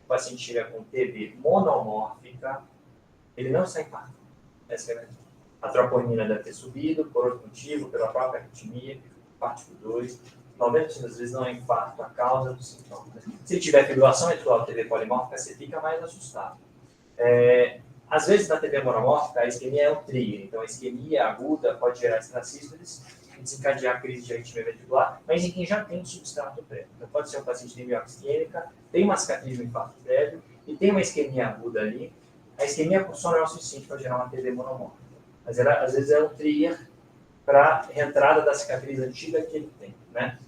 A: o paciente chega com TB monomórfica, ele não está infarto. Essa é a verdade. A troponina deve ter subido por outro motivo, pela própria arritmia, parte 2. 90% das vezes não é infarto a causa dos sintomas. Se tiver fibrilação ventricular TB polimórfica, você fica mais assustado. Às vezes, na TB monomórfica, a isquemia é um trigger. Então, a isquemia aguda pode gerar extracístoles e desencadear a crise de arritmia ventricular, mas em quem já tem um substrato prévio. Então, pode ser um paciente de miocardite isquêmica, tem uma cicatriz no infarto prévio e tem uma isquemia aguda ali. A isquemia por só não é o suficiente para gerar uma TB monomórfica. Mas ela, às vezes, é um trigger para a reentrada da cicatriz antiga que ele tem, né?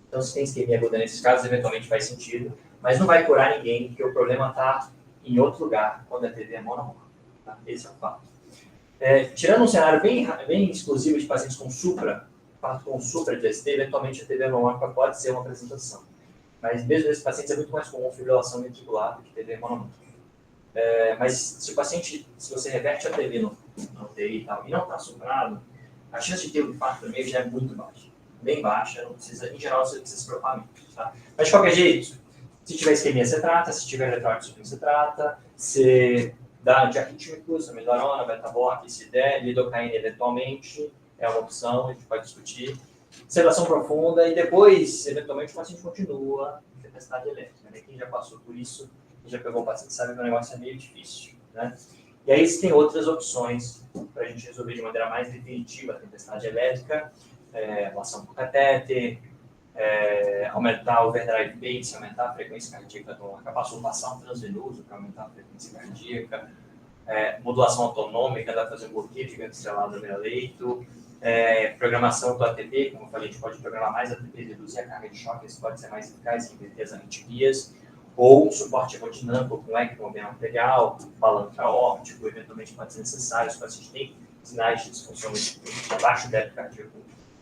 A: Então, se tem isquemia aguda nesses casos, eventualmente faz sentido, mas não vai curar ninguém, porque o problema está em outro lugar, quando a TB é monomórfica. Tá? Esse é o fato. Tirando um cenário bem exclusivo de pacientes com supra de ST, eventualmente a TB monomórfica pode ser uma apresentação. Mas mesmo nesses pacientes é muito mais comum fibrilação ventricular do que TB monomórfica. Mas se você reverte a TB no UTI e tal, e não está suprado, a chance de ter um infarto no meio já é muito baixa. Bem baixa, não precisa, em geral, você precisa se preocupar muito. Tá? Mas de qualquer jeito, se tiver isquemia, você trata, se tiver eletrólito suprimido, você trata, se dá antiarrítmicos, amiodarona, beta-block, se der, lidocaína eventualmente, é uma opção, a gente pode discutir. Sedação profunda e depois, eventualmente, o paciente continua em tempestade elétrica. Né? Quem já passou por isso, quem já pegou o paciente sabe que o negócio é meio difícil. Né? E aí existem outras opções para a gente resolver de maneira mais definitiva a tempestade elétrica, ablação por catéter, aumentar o overdrive pace, aumentar a frequência cardíaca do marcapasso, passar um transvenoso para aumentar a frequência cardíaca, modulação autonômica, dá para fazer um bloqueio de gangue estrelado no leito, programação do ATP, como eu falei, a gente pode programar mais ATP, reduzir a carga de choque, isso pode ser mais eficaz em inverter as arritmias, ou suporte hemodinâmico com ectomobia arterial, palanca óptico, eventualmente pode ser necessário, se o paciente tem sinais de disfunção de abaixo do débito cardíaco,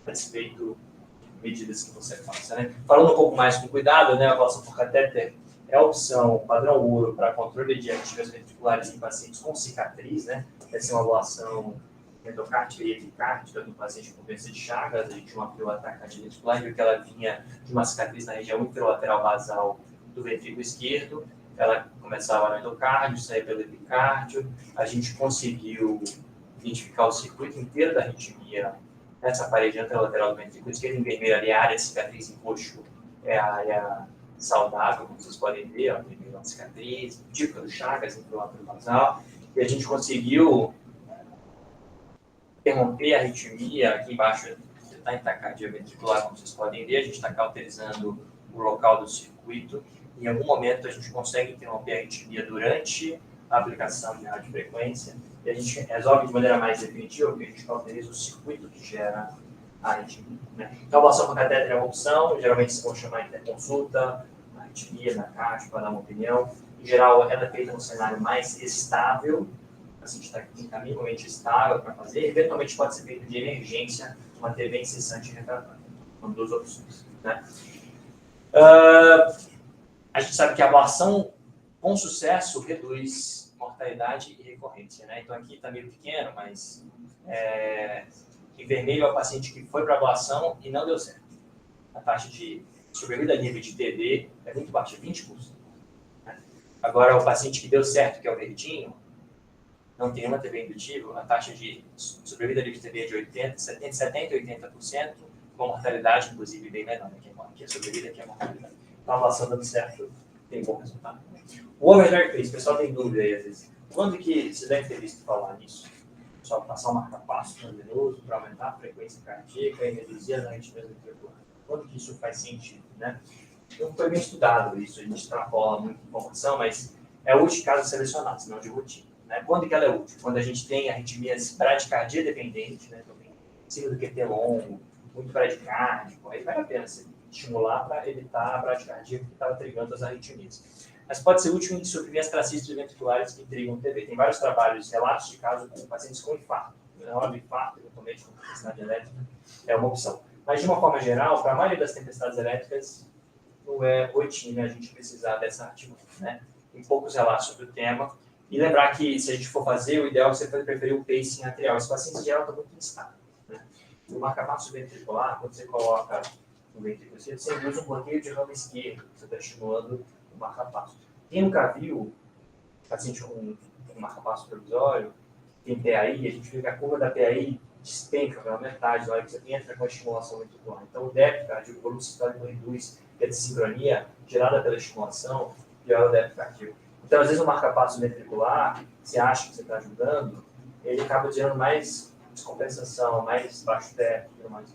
A: a despeito de medidas que você faça. Né? Falando um pouco mais com cuidado, né, a ablação por catéter é a opção padrão ouro para controle de arritmias ventriculares em pacientes com cicatriz, né? Deve ser uma ablação endocárdica e epicárdica do paciente com doença de Chagas. A gente mapeou a taquicardia ventricular e viu que ela vinha de uma cicatriz na região intralateral basal do ventrículo esquerdo, ela começava no endocárdio, saía pelo epicárdio, a gente conseguiu identificar o circuito inteiro da arritmia nessa parede anterolateral do ventrículo esquerdo, em vermelho ali, a área de cicatriz em roxo é a área saudável, como vocês podem ver, ó, vermelho uma cicatriz, típica do Chagas, intralateral basal, e a gente conseguiu interromper a arritmia aqui embaixo, está em taquicardia ventricular, como vocês podem ver, a gente está cauterizando o local do circuito. Em algum momento a gente consegue interromper a arritmia durante a aplicação de radiofrequência e a gente resolve de maneira mais definitiva, porque a gente cauteriza o circuito que gera a arritmia. Né? Então, a ablação por catéter é uma opção, geralmente se for chamar interconsulta, arritmia na caixa para dar uma opinião. Em geral, ela é feita num cenário mais estável, a gente está aqui minimamente estável para fazer, eventualmente pode ser feito de emergência, uma TV incessante e refratária. São duas opções. Né? A gente sabe que a ablação com sucesso reduz mortalidade e recorrência, né? Então aqui está meio pequeno, mas em vermelho é o paciente que foi para ablação e não deu certo. A taxa de sobrevida livre de TB é muito baixa, 20%. Né? Agora o paciente que deu certo, que é o verdinho, não tem uma TB indutível, a taxa de sobrevida livre de TB é de 70% e 80%, com mortalidade, inclusive, bem menor, né? Que é a sobrevida, que é a mortalidade. Então, a ablação dando certo, tem bom resultado. O overdrive pace, o pessoal tem dúvida aí, às vezes. Quando que você deve ter visto falar nisso? Só passar um marca-passo transvenoso para aumentar a frequência cardíaca e reduzir as arritmias ventriculares. Quando que isso faz sentido, né? Não foi bem estudado isso, a gente extrapola muita informação, mas é útil em casos selecionados, não de rotina. Né? Quando que ela é útil? Quando a gente tem arritmias bradicardia dependente, né? Também, acima do QT longo, muito bradicárdico, aí vale a pena você estimular para evitar a bradicardia que estava trigando as arritmias. Mas pode ser útil em suprimir as tracístoles ventriculares que trigam o TB. Tem vários trabalhos, relatos de casos com pacientes com infarto. Na hora do infarto, eventualmente com tempestade elétrica, é uma opção. Mas, de uma forma geral, para a maioria das tempestades elétricas, não é rotina a gente precisar dessa artimanha. Né? Tem poucos relatos sobre o tema. E lembrar que, se a gente for fazer, o ideal é você preferir o pacing arterial. Esse paciente, em geral, está muito instável. Né? O marcapasso ventricular, quando você coloca no ventrículo esquerdo, você usa um bloqueio de ramo esquerdo, você está estimulando o marcapasso. Quem nunca viu paciente com um marcapasso provisório, tem PAI, a gente vê que a curva da PAI despenca pela metade na hora que você entra com a estimulação ventricular. Então, o débito cardíaco, o volume sistólico reduz, e a desincronia gerada pela estimulação, piora o débito cardíaco. Então, às vezes, o marca-passo ventricular, você acha que você está ajudando, ele acaba gerando mais descompensação, mais baixo teto e tudo mais.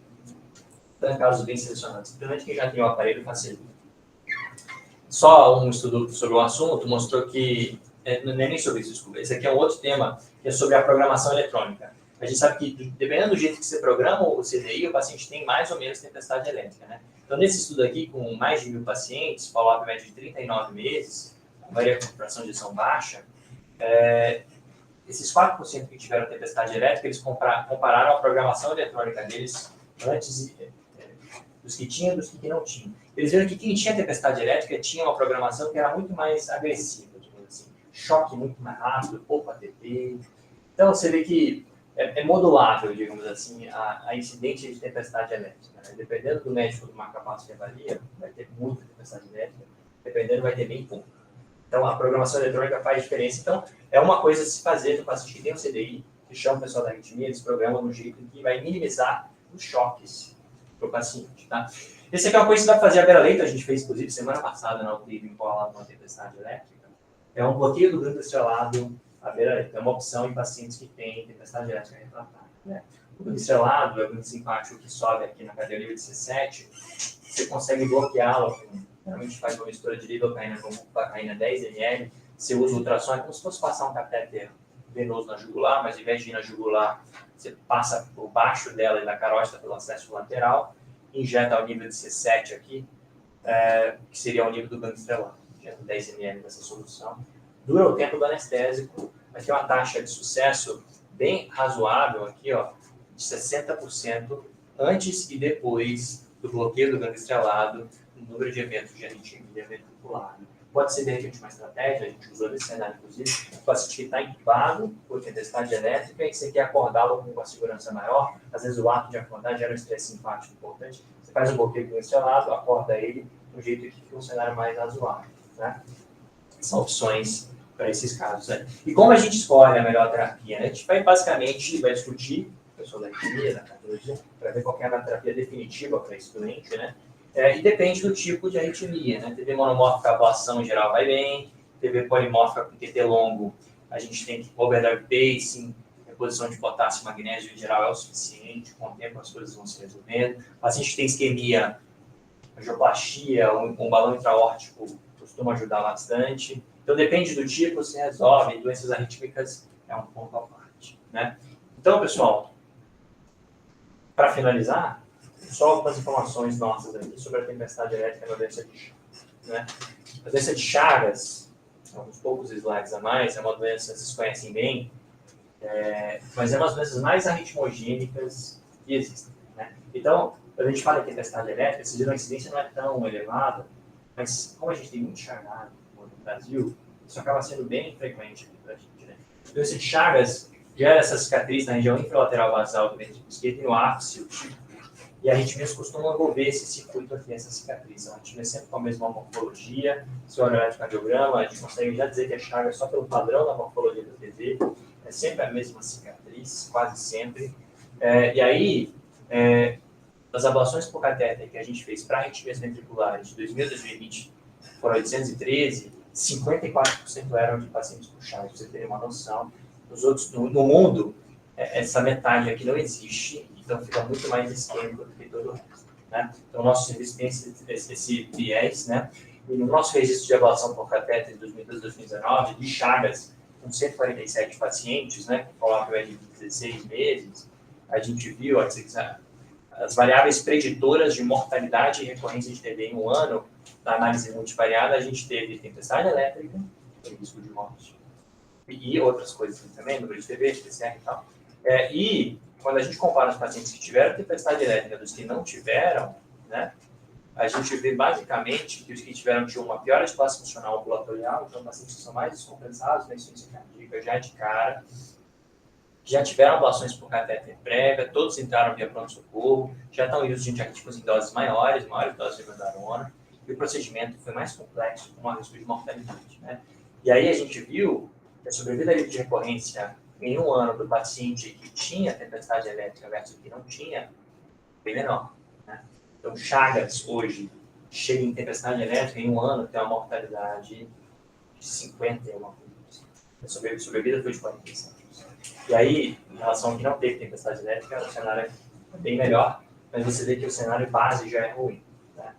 A: Então, em casos bem selecionados, simplesmente quem já tem o aparelho facilita. Só um estudo sobre o assunto mostrou que, não é nem sobre isso, desculpa, esse aqui é um outro tema, que é sobre a programação eletrônica. A gente sabe que, dependendo do jeito que você programa o CDI, o paciente tem mais ou menos tempestade elétrica, né? Então, nesse estudo aqui, com mais de 1.000 pacientes, follow-up médio de 39 meses, a maioria com fração de ejeção baixa, esses 4% que tiveram tempestade elétrica, eles compararam a programação eletrônica deles antes dos que tinham e dos que não tinham. Eles viram que quem tinha tempestade elétrica tinha uma programação que era muito mais agressiva, digamos assim. Choque muito mais rápido, pouco ATP. Então, você vê que é modulável, digamos assim, a incidência de tempestade elétrica. Né? Dependendo do médico do marca-passo que avalia, vai ter muita tempestade elétrica, dependendo, vai ter bem pouco. Então, a programação eletrônica faz diferença. Então, é uma coisa a se fazer no paciente que tem um CDI, que chama o pessoal da arritmia, eles programam de um jeito que vai minimizar os choques para o paciente, tá? Esse aqui é uma coisa que dá para fazer a beira-leito, a gente fez, inclusive, semana passada na UTI, empolado com uma tempestade elétrica. É um bloqueio do glúteo estrelado à beira-leito. É uma opção em pacientes que têm tempestade elétrica refratária. Né? O glúteo estrelado é o glúteo simpático que sobe aqui na cadeia livre de C7, você consegue bloqueá-lo. Geralmente faz uma mistura de lidocaína com bupacaína 10 ml, você usa ultrassom, é como se fosse passar um catéter venoso na jugular, mas ao invés de ir na jugular, você passa por baixo dela e da carótida pelo acesso lateral, injeta ao nível de C7 aqui, que seria o nível do glúteo estrelado, 10 ml dessa solução. Dura o tempo do anestésico, mas tem uma taxa de sucesso bem razoável aqui, ó, de 60% antes e depois do bloqueio do glúteo estrelado, no número de eventos de arritmia ventricular. Pode ser, de repente, uma estratégia, a gente usou nesse cenário, inclusive, o paciente que está entubado por tempestade elétrica e você quer acordá-lo com uma segurança maior, às vezes o ato de acordar gera um estresse simpático importante, você faz o bloqueio do estrelado, acorda ele, de um jeito que fica um cenário mais razoável. Né? São opções para esses casos. Né? E como a gente escolhe a melhor terapia? Né? A gente vai, basicamente, vai discutir, o pessoal da arritmia, da cardiologia, para ver qual é a terapia definitiva para esse doente, né? E depende do tipo de arritmia, né? TV monomórfica, a ablação em geral vai bem, TV polimórfica com QT longo, a gente tem que overdrive pacing, reposição de potássio e magnésio em geral é o suficiente, com o tempo as coisas vão se resolvendo. O paciente tem isquemia, angioplastia, um balão intraórtico costuma ajudar bastante. Então depende do tipo, se resolve, doenças arrítmicas é um ponto à parte, né? Então, pessoal, para finalizar, só algumas informações nossas aqui sobre a tempestade elétrica na doença de Chagas. Né? A doença de Chagas, uns poucos slides a mais, é uma doença, vocês conhecem bem, mas é uma das doenças mais arritmogênicas que existem. Né? Então, quando a gente fala em tempestade elétrica, se a incidência não é tão elevada, mas como a gente tem muito chagado no Brasil, isso acaba sendo bem frequente aqui para a gente. Né? A doença de Chagas gera essa cicatriz na região infralateral basal do ventrículo esquerdo e no ápice, o tipo. E arritmias costumam envolver esse circuito aqui, essa cicatriz. A arritmia é sempre com a mesma morfologia. Se olhar o eletrocardiograma, a gente consegue já dizer que é Chagas só pelo padrão da morfologia do TV. É sempre a mesma cicatriz, quase sempre. E aí, das ablações por catéter que a gente fez para arritmias ventriculares de 2000 a 2020, foram 813, 54% eram de pacientes com Chagas, para você terem uma noção. Os outros, no mundo, essa metade aqui não existe. Então, fica muito mais isquêmico do que todo o resto. Né? Então, o nosso serviço tem esse viés, né? E no nosso registro de avaliação por catéter de 2012 a 2019, de Chagas, com 147 pacientes, né, com follow-up de 16 meses, a gente viu as variáveis preditoras de mortalidade e recorrência de TB em um ano, na análise multivariada, a gente teve tempestade elétrica, risco de morte, e outras coisas também, número de TB, PCR e tal. E quando a gente compara os pacientes que tiveram tempestade elétrica dos que não tiveram, né, a gente vê basicamente que os que tiveram tinham uma piora de classe funcional ambulatorial, então pacientes que são mais descompensados na insuficiência cardíaca já de cara, já tiveram ablações por catéter prévia, todos entraram via pronto-socorro, já estão em uso de antiarrítmicos em doses maiores doses de vendarona, e o procedimento foi mais complexo, com maior risco de mortalidade. Né? E aí a gente viu que a sobrevida livre de recorrência em um ano do paciente que tinha tempestade elétrica versus que não tinha, bem menor. Né? Então, Chagas, hoje, chega em tempestade elétrica em um ano, tem uma mortalidade de de 50 e alguma coisa. A sobrevida foi de 47. E aí, em relação ao que não teve tempestade elétrica, o cenário é bem melhor, mas você vê que o cenário base já é ruim. Né?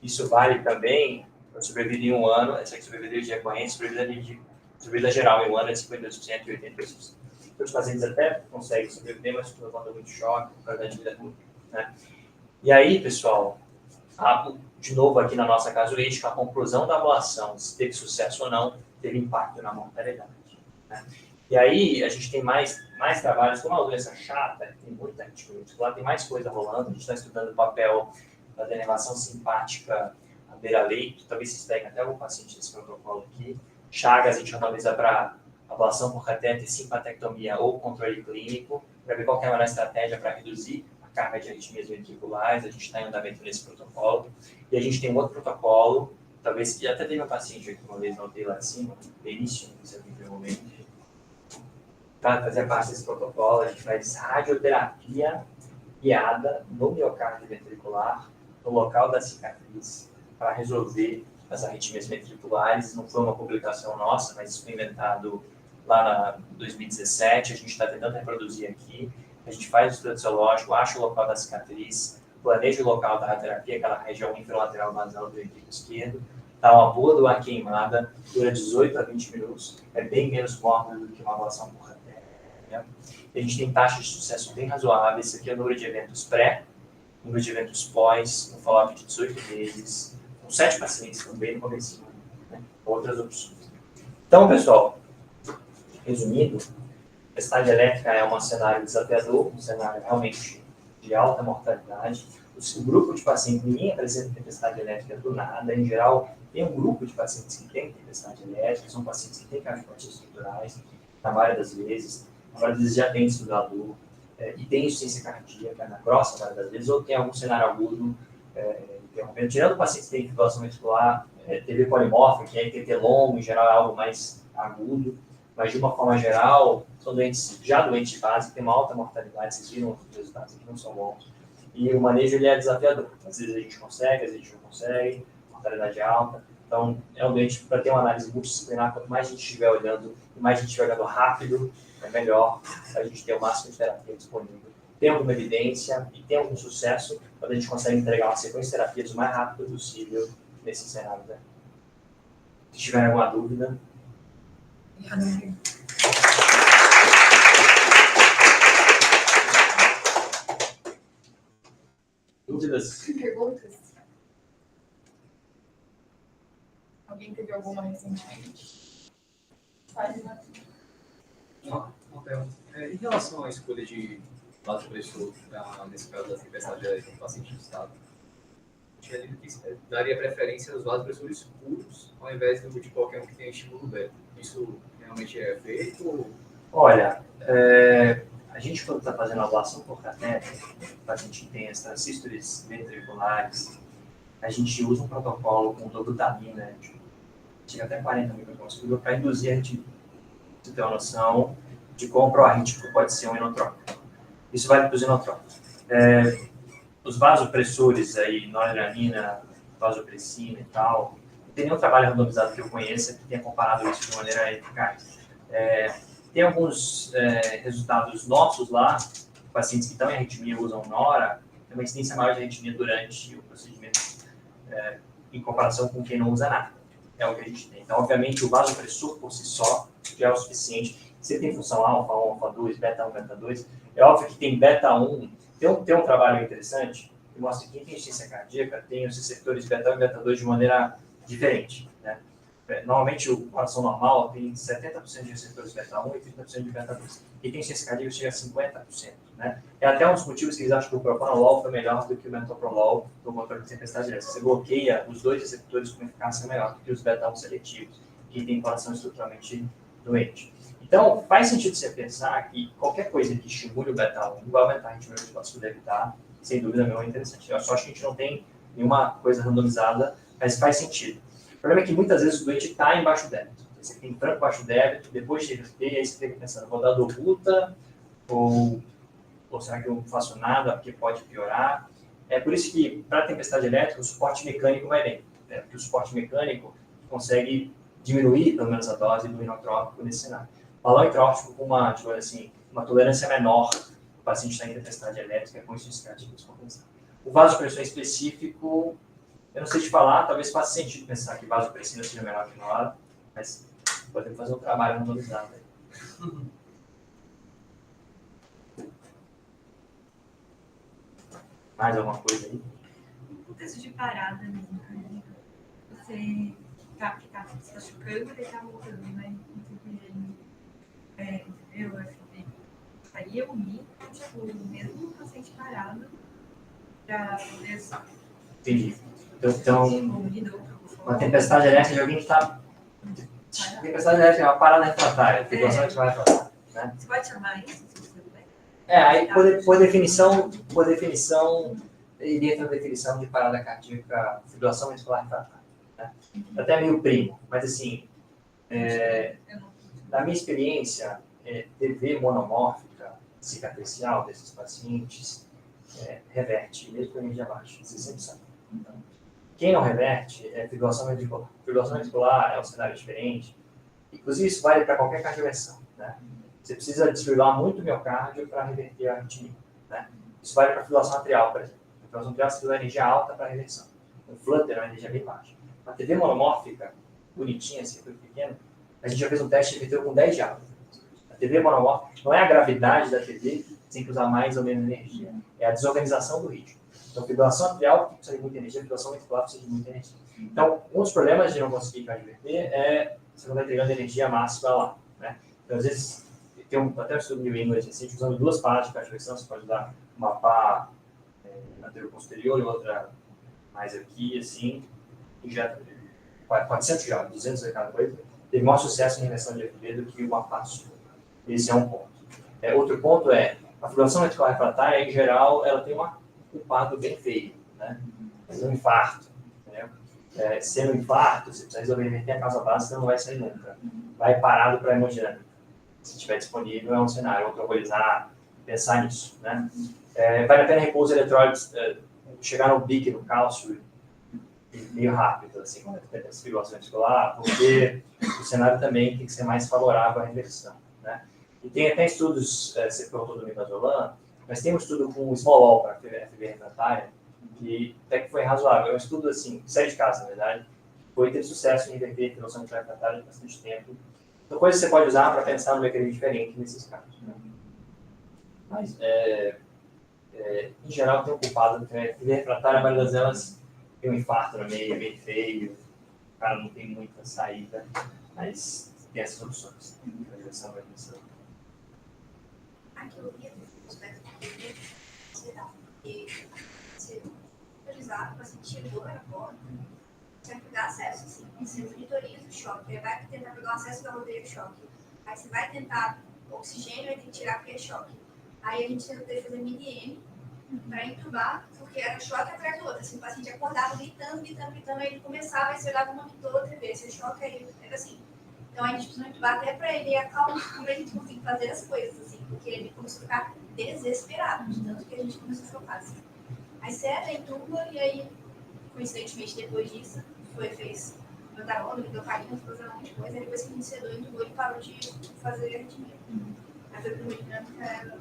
A: Isso vale também para sobrevida em um ano, essa aqui sobrevida de recorrente, sobrevida geral em um ano é de 52% e 82%. Os pacientes até conseguem sobreviver, mas por conta muito choque, por causa da vida ruim. Né? E aí, pessoal, de novo aqui na nossa casuística, a conclusão da ablação, se teve sucesso ou não, teve impacto na mortalidade. Né? E aí, a gente tem mais trabalhos, como a doença chata, tem muita arritmia muscular, tem mais coisa rolando, a gente está estudando o papel da denervação simpática à beira-leito, talvez vocês peguem até algum paciente desse protocolo aqui. Chagas a gente analisa para ablação por catéter, simpatectomia ou controle clínico, para ver qual é a melhor estratégia para reduzir a carga de arritmias ventriculares. A gente está em andamento nesse protocolo. E a gente tem um outro protocolo, talvez, que até teve um paciente aqui uma vez, notei lá acima, Benício, não sei se momento. Para fazer parte desse protocolo, a gente faz radioterapia guiada no miocárdio ventricular, no local da cicatriz, para resolver as arritmias ventriculares. Não foi uma publicação nossa, mas isso foi inventado lá em 2017, a gente está tentando reproduzir aqui. A gente faz o estudo etiológico, acha o local da cicatriz, planeja o local da radioterapia, aquela região infralateral basal do ventrículo esquerdo, dá uma boa do ar queimada, dura 18 a 20 minutos, é bem menos mórbido do que uma ablação por catéter. Né? A gente tem taxas de sucesso bem razoáveis. Esse aqui é o número de eventos pré, número de eventos pós, um follow-up de 18 meses, com 7 pacientes também no começo, né? Outras opções. Então, pessoal, resumindo, a tempestade elétrica é um cenário desafiador, um cenário realmente de alta mortalidade. O grupo de pacientes, ninguém apresenta tempestade elétrica do nada. Em geral, tem um grupo de pacientes que tem tempestade elétrica, são pacientes que têm cardiopatia estruturais, na maioria das vezes. A maioria das vezes já tem estudador e tem insuficiência cardíaca, na grossa maioria das vezes, ou tem algum cenário agudo, tirando pacientes que têm fibrilação ventricular, TV polimórfica, que é ITT longo, em geral é algo mais agudo, mas de uma forma geral, são doentes de base, que têm uma alta mortalidade, vocês viram os resultados aqui, não são bons. E o manejo ele é desafiador, às vezes a gente consegue, às vezes a gente não consegue, mortalidade alta. Então, é um doente para ter uma análise multidisciplinar, quanto mais a gente estiver olhando, e mais a gente estiver olhando rápido, é melhor a gente ter o máximo de terapia disponível. Tem alguma evidência e tem algum sucesso, quando a gente consegue entregar uma sequência de terapias o mais rápido possível nesse cenário. Né? Se tiver alguma dúvida. Dúvidas?
B: Perguntas? Alguém teve alguma recentemente? Faz, né?
C: Uma pergunta. Em relação à escolha de vasopressor, nesse caso da tempestade elétrica no paciente do estado, tinha dito que daria preferência aos vasopressores puros, ao invés de qualquer um que tenha estímulo beta. Isso realmente é feito?
A: Olha, a gente quando está fazendo ablação por catéter, o paciente tem as transistores ventriculares, a gente usa um protocolo com dobutamina, chega até 40 micrograms por para induzir a arritmia. Você tem uma noção de quão proarrítmico pode ser um inotrópico. Isso vale para os inotrópicos. Os vasopressores aí, noradrenalina, vasopressina e tal, não tem nenhum trabalho randomizado que eu conheça que tenha comparado isso de maneira eficaz. Tem alguns resultados nossos lá, pacientes que estão em arritmia usam Nora, tem uma incidência maior de arritmia durante o procedimento em comparação com quem não usa nada. É o que a gente tem. Então, obviamente, o vasopressor por si só já é o suficiente. Se tem função alfa 1, alfa 2, beta 1, beta 2, é óbvio que tem beta 1. Tem um trabalho interessante que mostra que quem tem insuficiência cardíaca tem os receptores beta 1 e beta 2 de maneira diferente. Né? Normalmente, o coração normal tem 70% de receptores beta 1 e 30% de beta 2. E tem insuficiência cardíaca chega a 50%. Né? É até um dos motivos que eles acham que o propranolol foi melhor do que o metoprolol no controle de tempestade elétrica. Você bloqueia os dois receptores com eficácia melhor do que os beta 1 seletivos, que tem coração estruturalmente doente. Então, faz sentido você pensar que qualquer coisa que estimule o beta 1 vai aumentar a arritmia cardiovascular, deve estar, sem dúvida nenhuma, interessante. Eu só acho que a gente não tem nenhuma coisa randomizada, mas faz sentido. O problema é que muitas vezes o doente está em baixo débito. Você tem franco baixo débito, depois de reverter, aí você fica pensando, vou dar dobuta ou será que eu não faço nada porque pode piorar? É por isso que, para a tempestade elétrica, o suporte mecânico vai bem. Porque o suporte mecânico consegue diminuir, pelo menos, a dose do inotrópico nesse cenário. O balão intrópico com uma tolerância menor, o paciente está em tempestade elétrica com insuficiência cardíaca descompensada. O vasopressor específico, eu não sei te falar, talvez faça sentido pensar que vasopressina seja menor que inolado, mas podemos fazer um trabalho randomizado aí. Mais alguma coisa aí?
D: No contexto de parada mesmo, né? Você está chocando, ele está voltando, né? Eu faria o mínimo, tipo, mesmo o paciente parado, para poder
A: Entendi. Então, uma tempestade elétrica de alguém que está... Tempestade elétrica é uma parada refratária, fibrilação atrial refratária, né?
D: Você pode chamar isso?
A: Aí, por definição, iria ter uma definição de parada cardíaca, fibrilação ventricular refratária. Né? Até meio primo, mas assim, na minha experiência, TV monomórfica cicatricial desses pacientes reverte, mesmo com energia baixa, você sempre sabe. Então, quem não reverte é fibrilação ventricular. Fibrilação ventricular é um cenário diferente, inclusive isso vale para qualquer cardioversão, né? Você precisa desfibrilar muito o miocárdio para reverter a arritmia, né? Isso vale para a fibrilação atrial, por exemplo. A fibrilação atrial você precisa de energia alta para reversão. O flutter é uma energia bem baixa. A TV monomórfica, bonitinha, assim, muito pequena, a gente já fez um teste de VTO com 10 de alta. A TV monomórfica não é a gravidade da TV, tem que usar mais ou menos energia. É a desorganização do ritmo. Então, fibrilação atrial precisa de muita energia, fibrilação ventricular precisa de muita energia. Então, um dos problemas de não conseguir cardioverter é você não está entregando energia máxima lá, né? Então, às vezes, tem até um estudo New England recente usando duas paradas de cardioversão, você pode usar uma pá anterior e outra mais aqui, assim, injeta 400 graus, 200 de cada coisa, teve maior sucesso em reversão de FB do que uma pá só. Esse é um ponto. Outro ponto é, a fibrilação ventricular refratária, em geral, ela tem um quadro bem feio, né? Um infarto, entendeu? Sendo um infarto, você precisa resolver a causa básica, senão não vai sair nunca. Vai parado para a hemodinâmica. Se estiver disponível, é um cenário, ou trobolizar, pensar nisso, né? Vale a pena repor os eletrólitos, chegar no pique no cálcio meio rápido, assim, quando tem essa fibrilação ventricular, porque o cenário também tem que ser mais favorável à reversão, né? E tem até estudos, você perguntou do midazolam, mas tem um estudo com o Small para FB refratária, que até que foi razoável. É um estudo, assim, série de casos, na verdade, teve sucesso em reverter a fibrilação ventricular refratária de bastante tempo. Então, coisas que você pode usar para pensar no mecanismo diferente nesses casos. Né? Mas, em geral, tem um culpado, porque a FB refratária, a maioria delas tem um infarto no meio, é bem feio, o cara não tem muita saída, mas tem essas opções.
E: A teoria do aspecto será que se utilizar, o paciente chegou na porta, você vai pegar acesso, assim, você monitoriza o choque, aí vai tentar pegar o acesso da rodeia de choque, aí você vai tentar oxigênio, vai ter que tirar porque é choque. Aí a gente tenta fazer mini-M para entubar, porque era choque atrás do outro, assim, o paciente acordava gritando, aí ele começava, aí você olhava o monitor outra vez, você choca, aí era assim. Então a gente precisa entubar até para ele acalmar, para a gente conseguir fazer as coisas, assim, porque ele começou a ficar desesperado, de tanto que a gente começou a chocar, assim. Aí seta, entuba, e aí, coincidentemente, depois disso, fez Bandarona, deu carinho, fazendo um monte de coisa, aí depois que a gente sedou, entubou, ele parou de fazer arritmia. Aí foi para o dinâmica.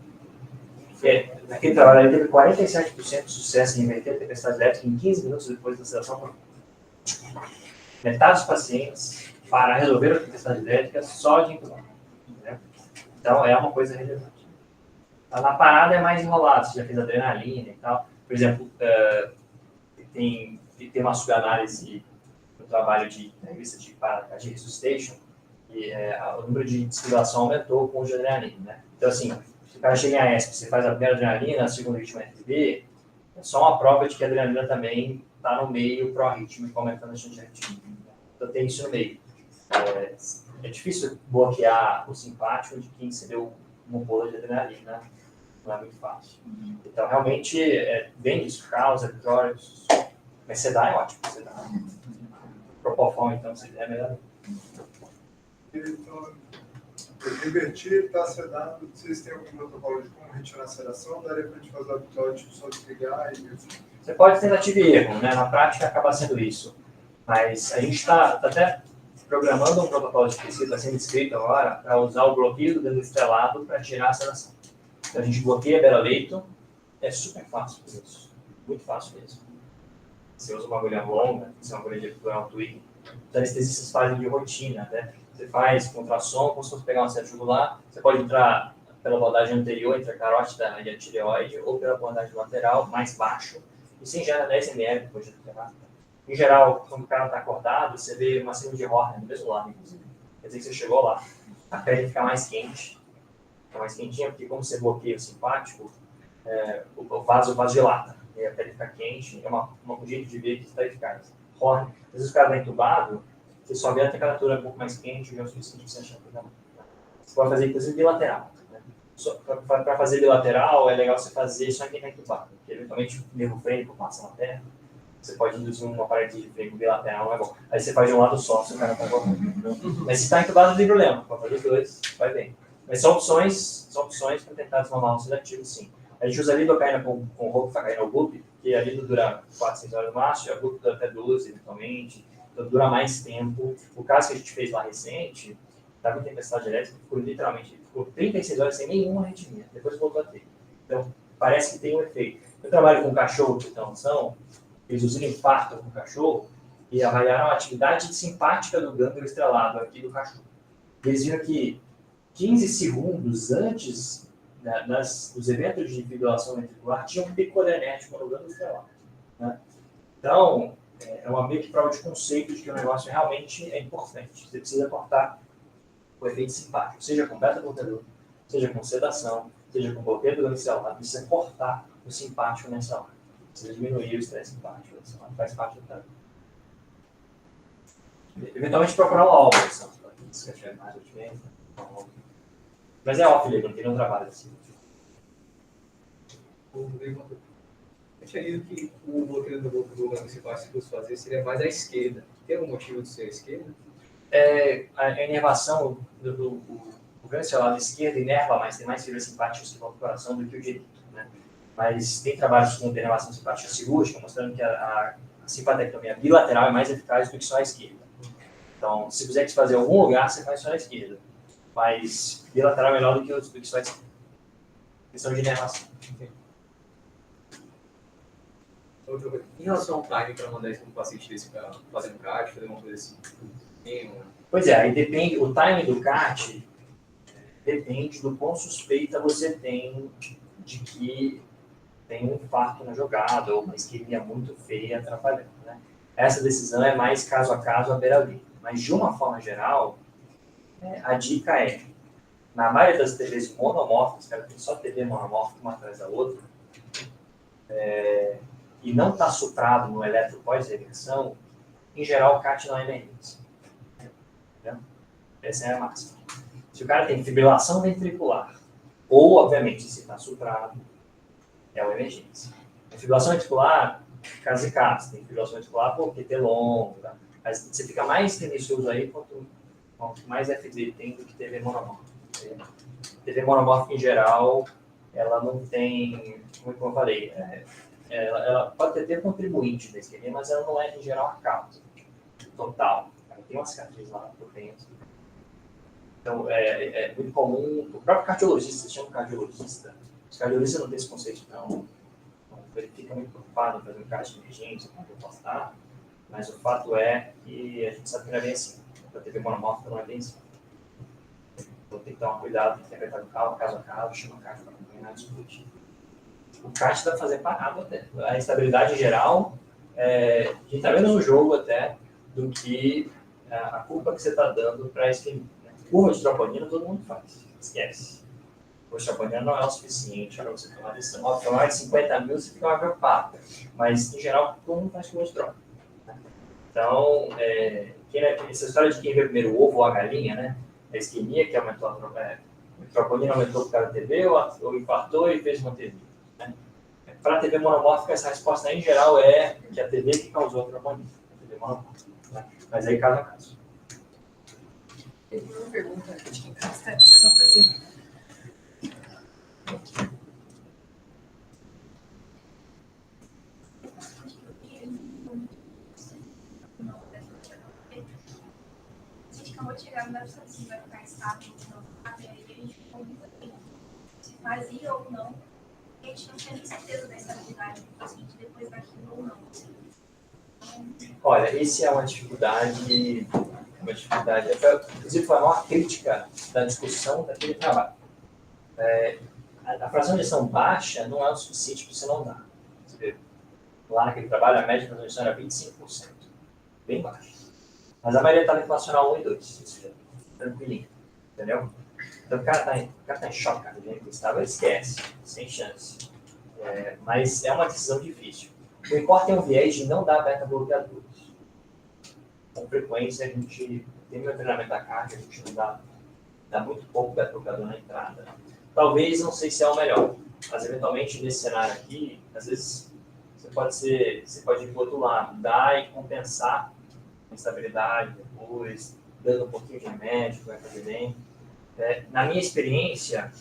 A: Naquele trabalho ele teve 47% de sucesso em inverter a tempestade elétrica em 15 minutos depois da sedação. Metade dos pacientes para resolver a tempestade elétrica só de intubar. Então é uma coisa relevante. Na parada é mais enrolado, você já fez adrenalina e tal. Por exemplo, tem uma subanálise no trabalho na revista de Paracardia Resuscitation, e o número de desfibrilação aumentou com o de adrenalina, né? Então, assim, se o cara chega em AESP, você faz a primeira adrenalina, a segunda ritmo FTB, é só uma prova de que a adrenalina também está no meio pró-ritmo, aumentando a chance de arritmia. Então, tem isso no meio. É difícil bloquear o simpático de quem recebeu uma bola de adrenalina, não é muito fácil. Então, realmente, bem isso, causa, eletrólitos, mas sedar é ótimo, sedar. Propofol, então, é melhor.
F: Então, revertir, está sedado, vocês têm algum protocolo de como retirar a sedação? Daria para a gente fazer o habitual, tipo, só desligar e...
A: Você pode tentativa e erro, né? Na prática acaba sendo isso. Mas a gente está até programando um protocolo de pesquisa, está sendo escrito agora, para usar o bloqueio do gânglio estrelado para tirar a sedação. Então a gente bloqueia a bela-leito, é super fácil isso, muito fácil mesmo. Você usa uma agulha longa, você usa uma agulha de tweak. Os anestesistas fazem de rotina, né? Você faz com ultrassom, como se fosse pegar um sete jugular, você pode entrar pela abordagem anterior, entre a carótida e a tireoide, ou pela abordagem lateral, mais baixo, e se ingera 10 ml depois de terapia. Em geral, quando o cara está acordado, você vê uma síndrome de Horner no mesmo lado, inclusive. Quer dizer que você chegou lá, a pele fica mais quente, fica mais quentinha, porque como você bloqueia o simpático, o vaso dilata, e a pele fica quente, é um jeito de ver que está eficaz. Horner, às vezes o cara está entubado, você só vê a temperatura um pouco mais quente, já é o suficiente para você achar que não. Você pode fazer, inclusive, bilateral. Para fazer bilateral, é legal você fazer só em quem está entubado, porque eventualmente o nervo frênico passa na perna, você pode induzir uma parede de freio bilateral, não é bom. Aí você faz de um lado só, se o cara está correndo. Mas se está entubado, não tem problema, pode fazer os dois, vai bem. Mas são opções para tentar desmamar um sedativo, sim. A gente usa a lidocaína com ropivacaína ou GUP, que a lido dura 4, 6 horas no máximo, a GUP dura até 12, eventualmente, então dura mais tempo. O caso que a gente fez lá recente, estava em tempestade elétrica, ficou 36 horas sem nenhuma arritmia, depois voltou a ter. Então, parece que tem um efeito. Eu trabalho com cachorro, que tem noção, eles usam infarto com o cachorro e avaliaram a atividade simpática do gânglio estrelado aqui do cachorro. Eles viram que 15 segundos antes dos eventos de fibrilação ventricular tinha um pico adrenético no gânglio estrelado. Né? Então, é uma meio que prova de conceito de que o negócio realmente é importante. Você precisa cortar o efeito simpático, seja com beta-bloqueador, seja com sedação, seja com bloqueio do gânglio estrelado, precisa cortar o simpático nessa hora. Precisa diminuir o estresse simpático, faz parte do tratamento. Eventualmente procurar um álbum, se tiver mais otimista. Mas é off-label, não tem nenhum trabalho assim.
C: Eu tinha lido que o bloqueio do gânglio simpático que você fazer seria mais à esquerda. Tem algum motivo de ser à esquerda?
A: A inervação do gânglio estrelado esquerdo inerva mais, tem mais fibras simpáticas que vão para o coração do que o direito. Né? Mas tem trabalhos com inervação simpática cirúrgica mostrando que a simpatectomia bilateral é mais eficaz do que só a esquerda. Então, se quiser fazer em algum lugar, você faz só a esquerda. Mas bilateral é melhor do que só a esquerda. Questão de inervação.
C: Outra coisa. Em relação ao time para mandar isso para um paciente desse para fazer um CAT, fazer uma coisa assim.
A: Pois é, aí depende, o time do CAT depende do quão suspeita você tem de que tem um infarto na jogada ou uma isquemia muito feia atrapalhando. Né? Essa decisão é mais caso a caso, à beira-linha. Mas, de uma forma geral, a dica é, na maioria das TVs monomórficas, cara, tem só TV monomórfica uma atrás da outra, e não está suprado no eletro pós-reversão, em geral, o CAT não é emergência. Essa é a máxima. Se o cara tem fibrilação ventricular, ou, obviamente, se está suprado, é uma emergência. A fibrilação ventricular, caso e caso, tem fibrilação ventricular por QT longo, tá? Mas você fica mais tendencioso aí quanto mais FD tem do que TV monomórfica. TV monomórfica, em geral, ela não tem, como eu falei, ela pode ter contribuinte da isquemia, mas ela não é, em geral, a causa total. Ela tem uma cicatriz lá por dentro. Então, é muito comum, o próprio cardiologista, se chama cardiologista, os cardiologistas não têm esse conceito, não. Ele fica muito preocupado em fazer um caso de emergência, como eu posso dar, mas o fato é que a gente sabe que não é bem assim. A TV monomórfica não é bem assim. Então tem que tomar cuidado, tem que interpretar o caso a caso, chama o caso para acompanhar, discutir. O CAT dá para fazer parado até. A instabilidade em geral, a gente está vendo no jogo até do que a culpa que você está dando para a isquemia. Curva de troponina todo mundo faz, esquece. Curva de troponina não é o suficiente para você tomar decisão. Ó, tomar de 50 mil você fica mais preocupado, mas em geral todo mundo faz curva de tropa. Então, essa história de quem veio primeiro o ovo ou a galinha, né? A isquemia que aumentou a troponina aumentou por causa da TV ou infartou e fez uma TV. Né? Para a TV monomórfica, essa resposta em geral é que a TV que causou a troponina. A TV monomórfica. Né? Mas aí caso a caso.
B: Tem uma pergunta de quem está, deixa eu só fazer.
E: pressão vou chegar, não deve saber se vai ficar estável ou não. Até aí a gente pergunta se fazia ou não. A gente não tinha nem certeza da estabilidade do paciente depois daquilo ou não.
A: Olha, esse é uma dificuldade, inclusive foi a maior crítica da discussão daquele trabalho. A fração de ejeção baixa não é o suficiente para você não dar. Você vê, lá naquele trabalho, a média de fração de ejeção era 25%, bem baixa. Mas a maioria estava relacional 1 e 2, tranquilinho, entendeu? Então o cara tá em choque, cara, ele estava, esquece, sem chance. Mas é uma decisão difícil. O INCOR tem um viés de não dar beta-bloqueadores. Com frequência, a gente tem meu treinamento da carga, a gente não dá muito pouco beta-bloqueador na entrada. Talvez, não sei se é o melhor, mas eventualmente nesse cenário aqui, às vezes você pode ir para o outro lado, dar e compensar a instabilidade depois, dando um pouquinho de remédio, vai fazer bem. Na minha experiência,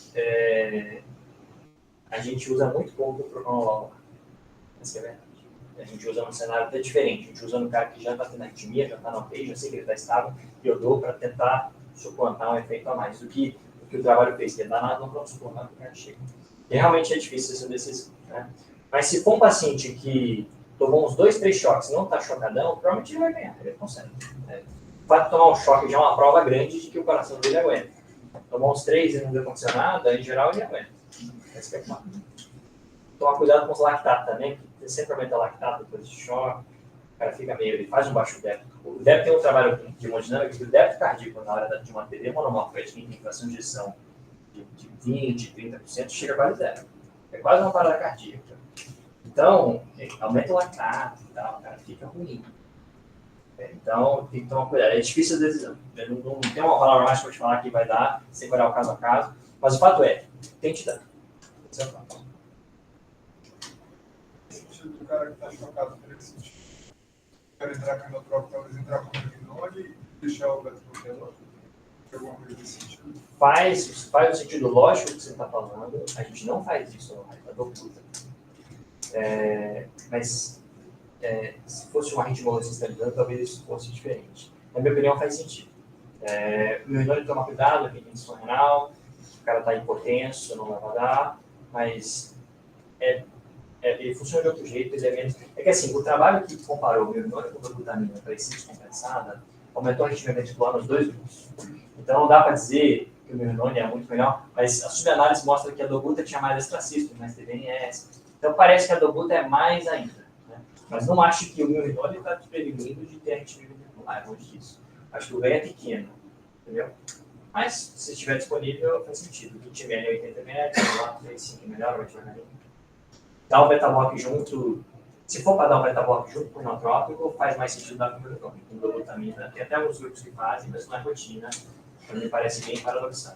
A: a gente usa muito pouco o propranolol. Essa é a verdade. A gente usa num cenário até diferente. A gente usa no cara que já está tendo arritmia, já está na UTI, já sei que ele está estável, e eu dou para tentar suplantar um efeito a mais do que o trabalho fez, que é dar nada, não vamos suplantar que o cara chega. E realmente é difícil essa decisão, né? Mas se for um paciente que tomou uns 2, 3 choques e não está chocadão, provavelmente ele vai ganhar, ele consegue. O fato de tomar um choque já é uma prova grande de que o coração dele aguenta. Tomou uns 3 e não deu acontecer nada, em geral ele aguenta. Esse é claro. Tomar cuidado com os lactatos também, porque sempre aumenta lactato depois de choque, o cara fica meio, ele faz um baixo débito. O débito tem um trabalho de hemodinâmica que o débito cardíaco na hora de uma TD monomorfética em inflação de injeção de 20%, 30%, chega quase zero. É quase uma parada cardíaca. Então, aumenta o lactato e tal, o cara fica ruim. Então, tem que tomar cuidado. É difícil a decisão. Não tem uma palavra mais para te falar que vai dar, sem olhar o caso a caso, mas o fato é, tente dar. Esse é o fato.
F: Do cara que está chocado por esse sentido. Quero entrar com inotrópico, talvez entrar com Rohypnol e deixar o beta-bloqueador? Alguma coisa desse sentido?
A: Faz o sentido lógico que você está falando. A gente não faz isso no arredador puta. Mas se fosse uma arritmologia estabilizando, talvez isso fosse diferente. Na minha opinião, faz sentido. O melhor é tomar cuidado, tem tensão renal, o cara está hipotenso, não vai dar, mas ele funciona de outro jeito, ele é menos... É que assim, o trabalho que comparou o Mirnone com a glutamina para esse descompensada aumentou a arritmia ventricular nos 2 grupos. Então não dá para dizer que o Mirnone é muito melhor, mas a subanálise mostra que a dobuta tinha mais extracístole, mais TVNS. Então parece que a dobuta é mais ainda. Né? Mas não acho que o Mirnone está te prevenindo de ter arritmia ventricular, longe disso. Acho que o ganho é pequeno, entendeu? Mas se estiver disponível, faz sentido. 20 ml, 80 ml, 35 melhor, vai tirar ali. Dar o beta-block junto, se for para dar o beta-block junto com o inotrópico, faz mais sentido dar com o inotrópico, com dobutamina. Tem até alguns grupos que fazem, mas não é rotina. Então, me parece bem paradoxal.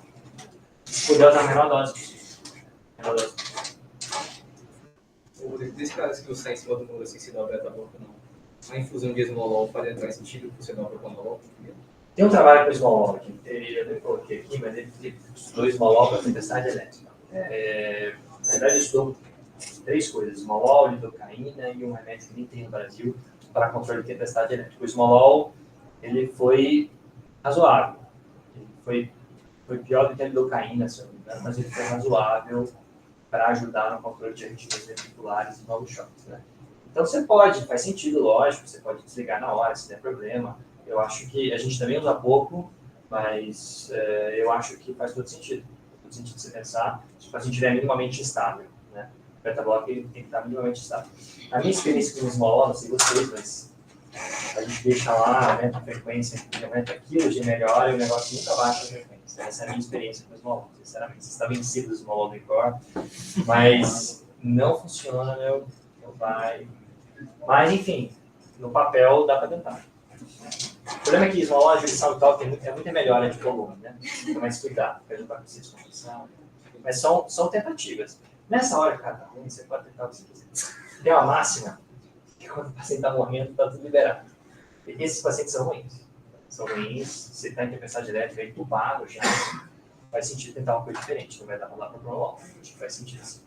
A: Se puder usar a menor dose possível. Menor dose possível.
C: Desse caso que você está em cima do mundo assim, se dá o beta-block ou não, a infusão de esmolol faz sentido para você dar o propanolol?
A: Tem um trabalho com o esmolol aqui, eu coloquei aqui, mas ele estudou esmolol para tempestade elétrica. Na verdade, ele estudou 3 coisas: esmolol, lidocaína e um remédio que nem tem no Brasil para controle de tempestade elétrica. O esmolol, ele foi razoável. Ele foi pior do que a lidocaína, se eu não me engano, mas ele foi razoável para ajudar no controle de arritmias ventriculares e novos choques. Né? Então você pode, faz sentido, lógico, você pode desligar na hora, se der problema. Eu acho que a gente também usa pouco, mas eu acho que faz todo sentido. Faz todo sentido você pensar se o paciente estiver minimamente estável. Né? O beta-block tem que estar minimamente estável. A minha experiência com o esmolol, não sei vocês, mas a gente deixa lá, aumenta a frequência, aumenta quilos de melhora e o negócio nunca baixa a frequência. Essa é a minha experiência com o esmolol, sinceramente. Você está vencido do esmolol do INCOR, mas não funciona, não vai. Mas, enfim, no papel dá para tentar. O problema é que esmolol, a jurisdição tal é muito melhor de volume, né? Tem mais cuidado, porque a gente vai precisar de descompressão. Mas são tentativas. Nessa hora, cara, tá ruim, você pode tentar o que você quiser. Tem uma máxima que quando o paciente está morrendo, está tudo liberado. E esses pacientes são ruins. São ruins, você está em tempestade elétrica, entubado já. Faz sentido tentar uma coisa diferente, não vai dar para dar para o prolongo. Acho que faz sentido sim.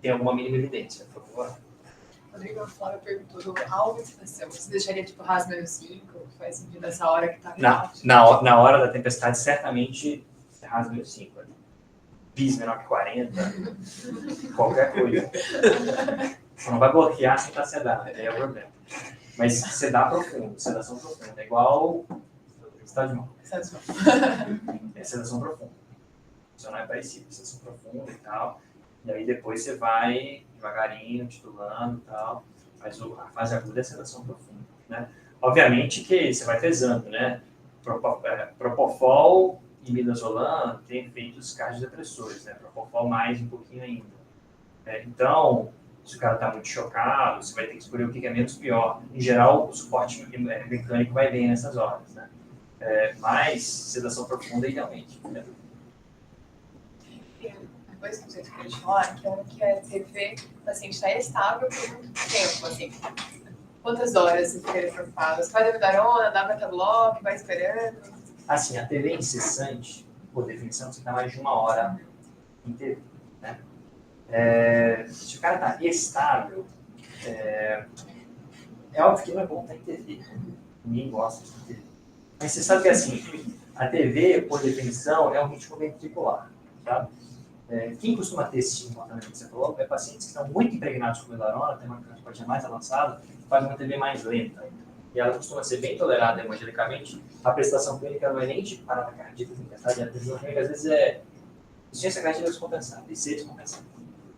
A: Tem alguma mínima evidência, por favor?
B: Rodrigo, a Flávia perguntou do alvo de estação. Você deixaria tipo RAS menos 5? Faz sentido nessa hora que tá
A: Na hora da tempestade, certamente RAS menos 5. PIS menor que 40, qualquer coisa. Você não vai bloquear sem estar sedado, aí é o problema. Mas sedar profundo, sedação profunda. É igual estado de mão. É sedação profunda. Isso não é parecido, sedação profunda e tal. E aí depois você vai devagarinho, titulando e tal. Mas a fase aguda é sedação profunda, né? Obviamente que você vai pesando, né? Propofol e midazolam tem efeitos cardiodepressores, né? Propofol mais um pouquinho ainda. Então, se o cara está muito chocado, você vai ter que escolher o que é menos pior. Em geral, o suporte mecânico vai bem nessas horas, né? Mas sedação profunda, idealmente. Né?
B: Depois que você queria falar, que hora que a TV, o paciente está estável por muito tempo, assim. Quantas horas você fica preocupado? Você faz a vidarona, dá beta-block, vai esperando?
A: Assim, a TV incessante, por definição, você está mais de 1 hora em TV, né? Se o cara está estável, é óbvio que não é bom estar em TV. Ninguém gosta de TV. Mas você sabe que, assim, a TV, por definição, é um ritmo ventricular, tá? Quem costuma ter esse comportamento que você falou é pacientes que estão muito impregnados com melarona, tem uma cardiopatias mais avançada, faz uma TV mais lenta. E ela costuma ser bem tolerada hemogenicamente. A prestação clínica não é nem de parada cardíaca, tempestade, a prestação clínica às vezes é insuficiência cardíaca descompensada, IC descompensada.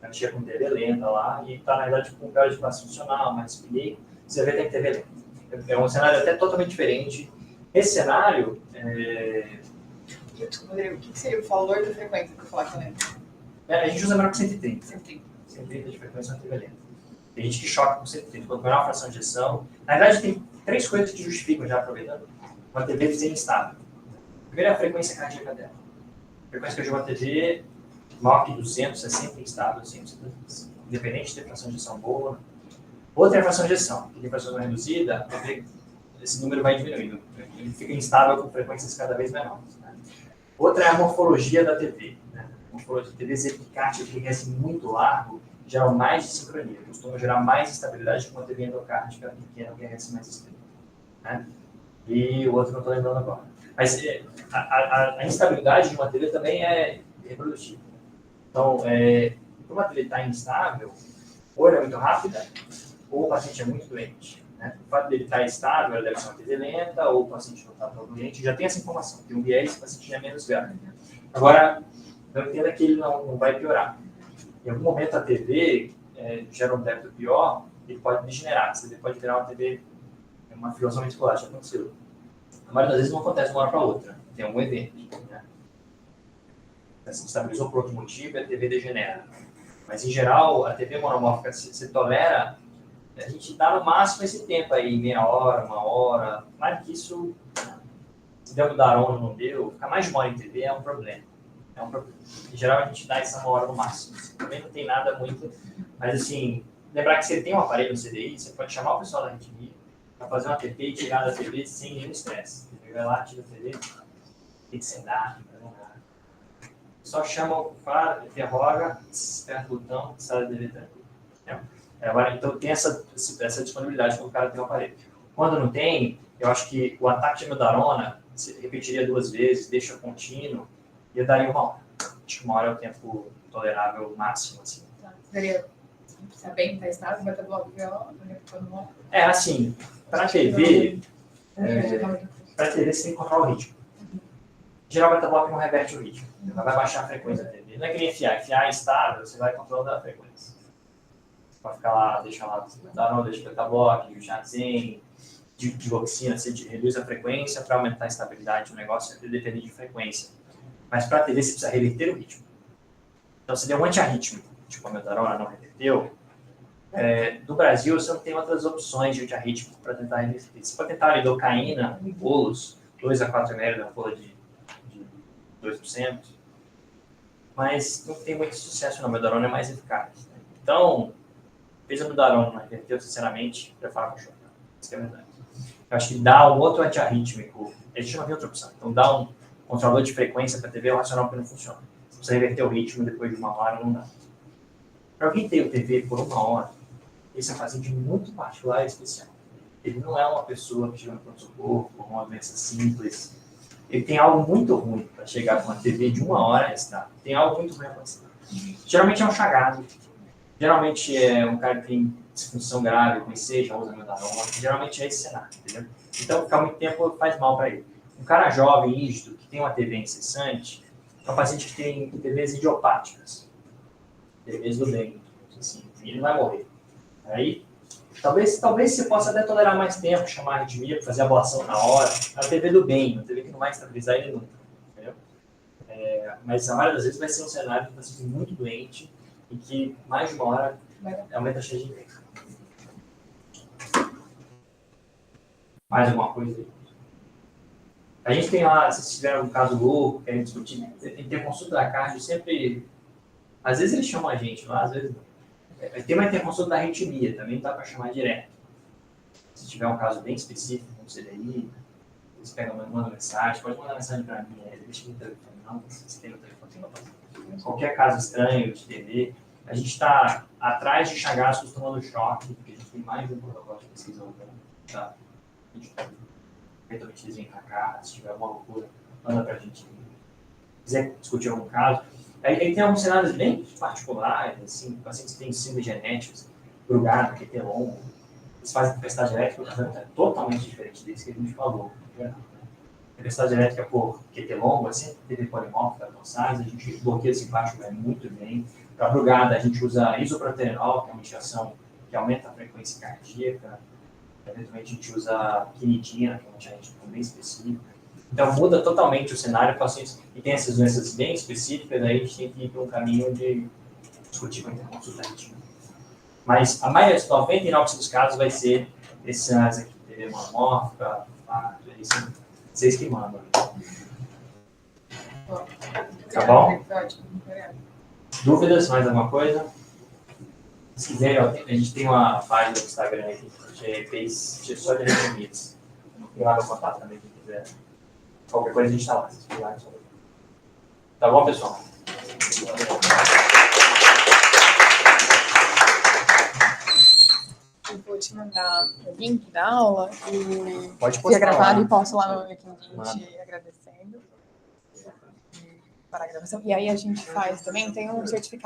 A: A gente chega com TV lenta lá e está, na verdade, com um grau de classe funcional, mais espinheico, você vê que tem TV lenta. É um cenário até totalmente diferente. Esse cenário...
B: Rodrigo, o que seria o valor da frequência para falar que é lento?
A: A gente usa menor que 130.
B: 130.
A: 130 de frequência na TV lenta. Tem gente que choca com 130, quanto menor a fração de ejeção. Na verdade, tem 3 coisas que justificam, já aproveitando, uma TV ser instável. Primeiro é a frequência cardíaca dela. A frequência cardíaca de uma TV maior que 200 é sempre instável, sempre, independente de ter fração de ejeção boa. Outra é a fração de ejeção, que tem fração reduzida, esse número vai diminuindo. Ele fica instável com frequências cada vez menores. Né? Outra é a morfologia da TV. Né? A morfologia da TV epicárdia, que enriquece muito largo, gera mais de sincronia, costuma gerar mais estabilidade que uma TV endocárdica pequena, que enriquece mais estreito. Né? E o outro não estou lembrando agora. Mas a instabilidade de uma TV também é reprodutível. Então, para uma TV estar instável, ou ela é muito rápida, ou o paciente é muito doente. Né? O fato dele estar estável, ela deve ser uma TV lenta, ou o paciente não está tão doente, já tem essa informação. Tem um viés, o paciente já é menos grave. Agora, não entenda que ele não vai piorar. Em algum momento a TV gera um débito pior, ele pode degenerar. A TV pode virar uma TV, uma fibrosão ventricular, já aconteceu. A maioria das vezes não acontece de uma hora para outra. Tem algum evento. Né? Se estabilizou por outro motivo, a TV degenera. Mas, em geral, a TV monomórfica se tolera, a gente dá no máximo esse tempo aí, meia hora, 1 hora. Mais que isso, se deu Budarona não deu, ficar mais de 1 hora em TV é um problema. Em geral, a gente dá essa 1 hora no máximo. Também não tem nada muito. Mas, assim, lembrar que você tem um aparelho no CDI, você pode chamar o pessoal da arritmia para fazer uma TP e tirar da TV sem nenhum estresse. Você vai lá, tira a TV, tem que sedar, não dá. Só chama, interroga, aperta o botão, sai da TV tranquilo. Agora, então, tem essa disponibilidade quando o cara tem um aparelho. Quando não tem, eu acho que o ataque de medarona, se repetiria 2 vezes, deixa contínuo, e eu daria 1 hora. Acho que 1 hora é o tempo tolerável máximo. Assim.
B: Tá. Está bem, está estável, vai ter bloco pior,
A: assim, para TV, para TV você tem que controlar o ritmo. Em geral, o beta-block não reverte o ritmo. Ela vai baixar a frequência da TV. Não é que nem FA. FA é estável, você vai controlando a frequência. Você pode ficar lá, deixa lá, deixa beta-block, Jazen, digoxina, você reduz a frequência para aumentar a estabilidade do negócio, depende de frequência. Mas para a TV você precisa reverter o ritmo. Então, se der um antiarrítmico, tipo a metarona não reverteu, no Brasil você não tem outras opções de antiarrítmico para tentar reverter. Você pode tentar a lidocaína em bolos, 2 a 4 ml da folha de 2%, mas não tem muito sucesso não, a medarona é mais eficaz. Né? Então, fez a medarona, não reverteu, sinceramente, prefiro com choque. Isso é verdade. Eu acho que dar um outro antiarrítmico, a gente não tem outra opção. Então, dar um controlador de frequência para TV é o racional que não funciona. Se você reverter o ritmo depois de 1 hora, não dá. Para alguém ter o TV por 1 hora, esse é um paciente muito particular e especial. Ele não é uma pessoa que chega no pronto-socorro com uma doença simples. Ele tem algo muito ruim para chegar com uma TV de 1 hora restar. Tem algo muito ruim acontecer. Geralmente é um chagado. Geralmente é um cara que tem disfunção grave, com IC, já usa metanol. Geralmente é esse cenário, entendeu? Então, ficar muito tempo faz mal para ele. Um cara jovem, rígido, que tem uma TV incessante, é um paciente que tem TVs idiopáticas. TVs do bem, assim. E ele vai morrer. Aí, talvez você possa até tolerar mais tempo, chamar a arritmia, fazer a ablação na hora. É uma TV do bem, uma TV que não vai estabilizar ele nunca. Entendeu? Mas a maioria das vezes vai ser um cenário de um paciente muito doente e que mais de 1 hora aumenta a chance de infecção. Mais alguma coisa aí? A gente tem lá, se tiver algum caso louco, querem discutir, tem que ter consulta da cardio sempre. Às vezes eles chamam a gente lá, às vezes não. Tem uma interconsulta da arritmia, também dá para chamar direto. Se tiver um caso bem específico, como CDI, eles mandam mensagem, pode mandar mensagem para mim, deixa no telefone, não, se tem no telefone, tem no qualquer caso estranho de TV, a gente está atrás de chagaços tomando choque, porque a gente tem mais de um protocolo de pesquisa urbana, tá? A gente eventualmente eles vêm pra cá, se tiver alguma loucura, manda pra gente. Se quiser discutir algum caso. Aí tem alguns cenários bem particulares, assim, pacientes que têm síndrome genéticos, Brugada, QT longo, eles fazem tempestade elétrica, o tratamento é totalmente diferente desse que a gente falou. Tempestade elétrica por QT longo, assim, TV polimórfica, dorsais, a gente bloqueia esse simpático muito bem. Para Brugada, a gente usa isoproterenol, que é uma medicação que aumenta a frequência cardíaca. Eventualmente a gente usa quinidina, que é uma antiarrítmica bem específica. Então muda totalmente o cenário para pacientes que têm essas doenças bem específicas, aí a gente tem que ir para um caminho de discutir com a interconsulta arritmia. Mas a maioria dos 99% dos casos vai ser esses cenários aqui, TV monomórfica, vocês que mandam. Tá bom? Dúvidas? Mais alguma coisa? Se quiserem, a gente tem uma página no Instagram aqui, que fez só de arritmias. Tem lá no contato também, quem quiser. Qualquer coisa a gente está lá. Tá bom, pessoal?
B: Eu vou te mandar o link da aula e
A: Pode
B: fica gravado
A: lá.
B: e posto lá no LinkedIn
A: Manda.
B: te agradecendo para a gravação. E aí a gente faz também, tem um certificado.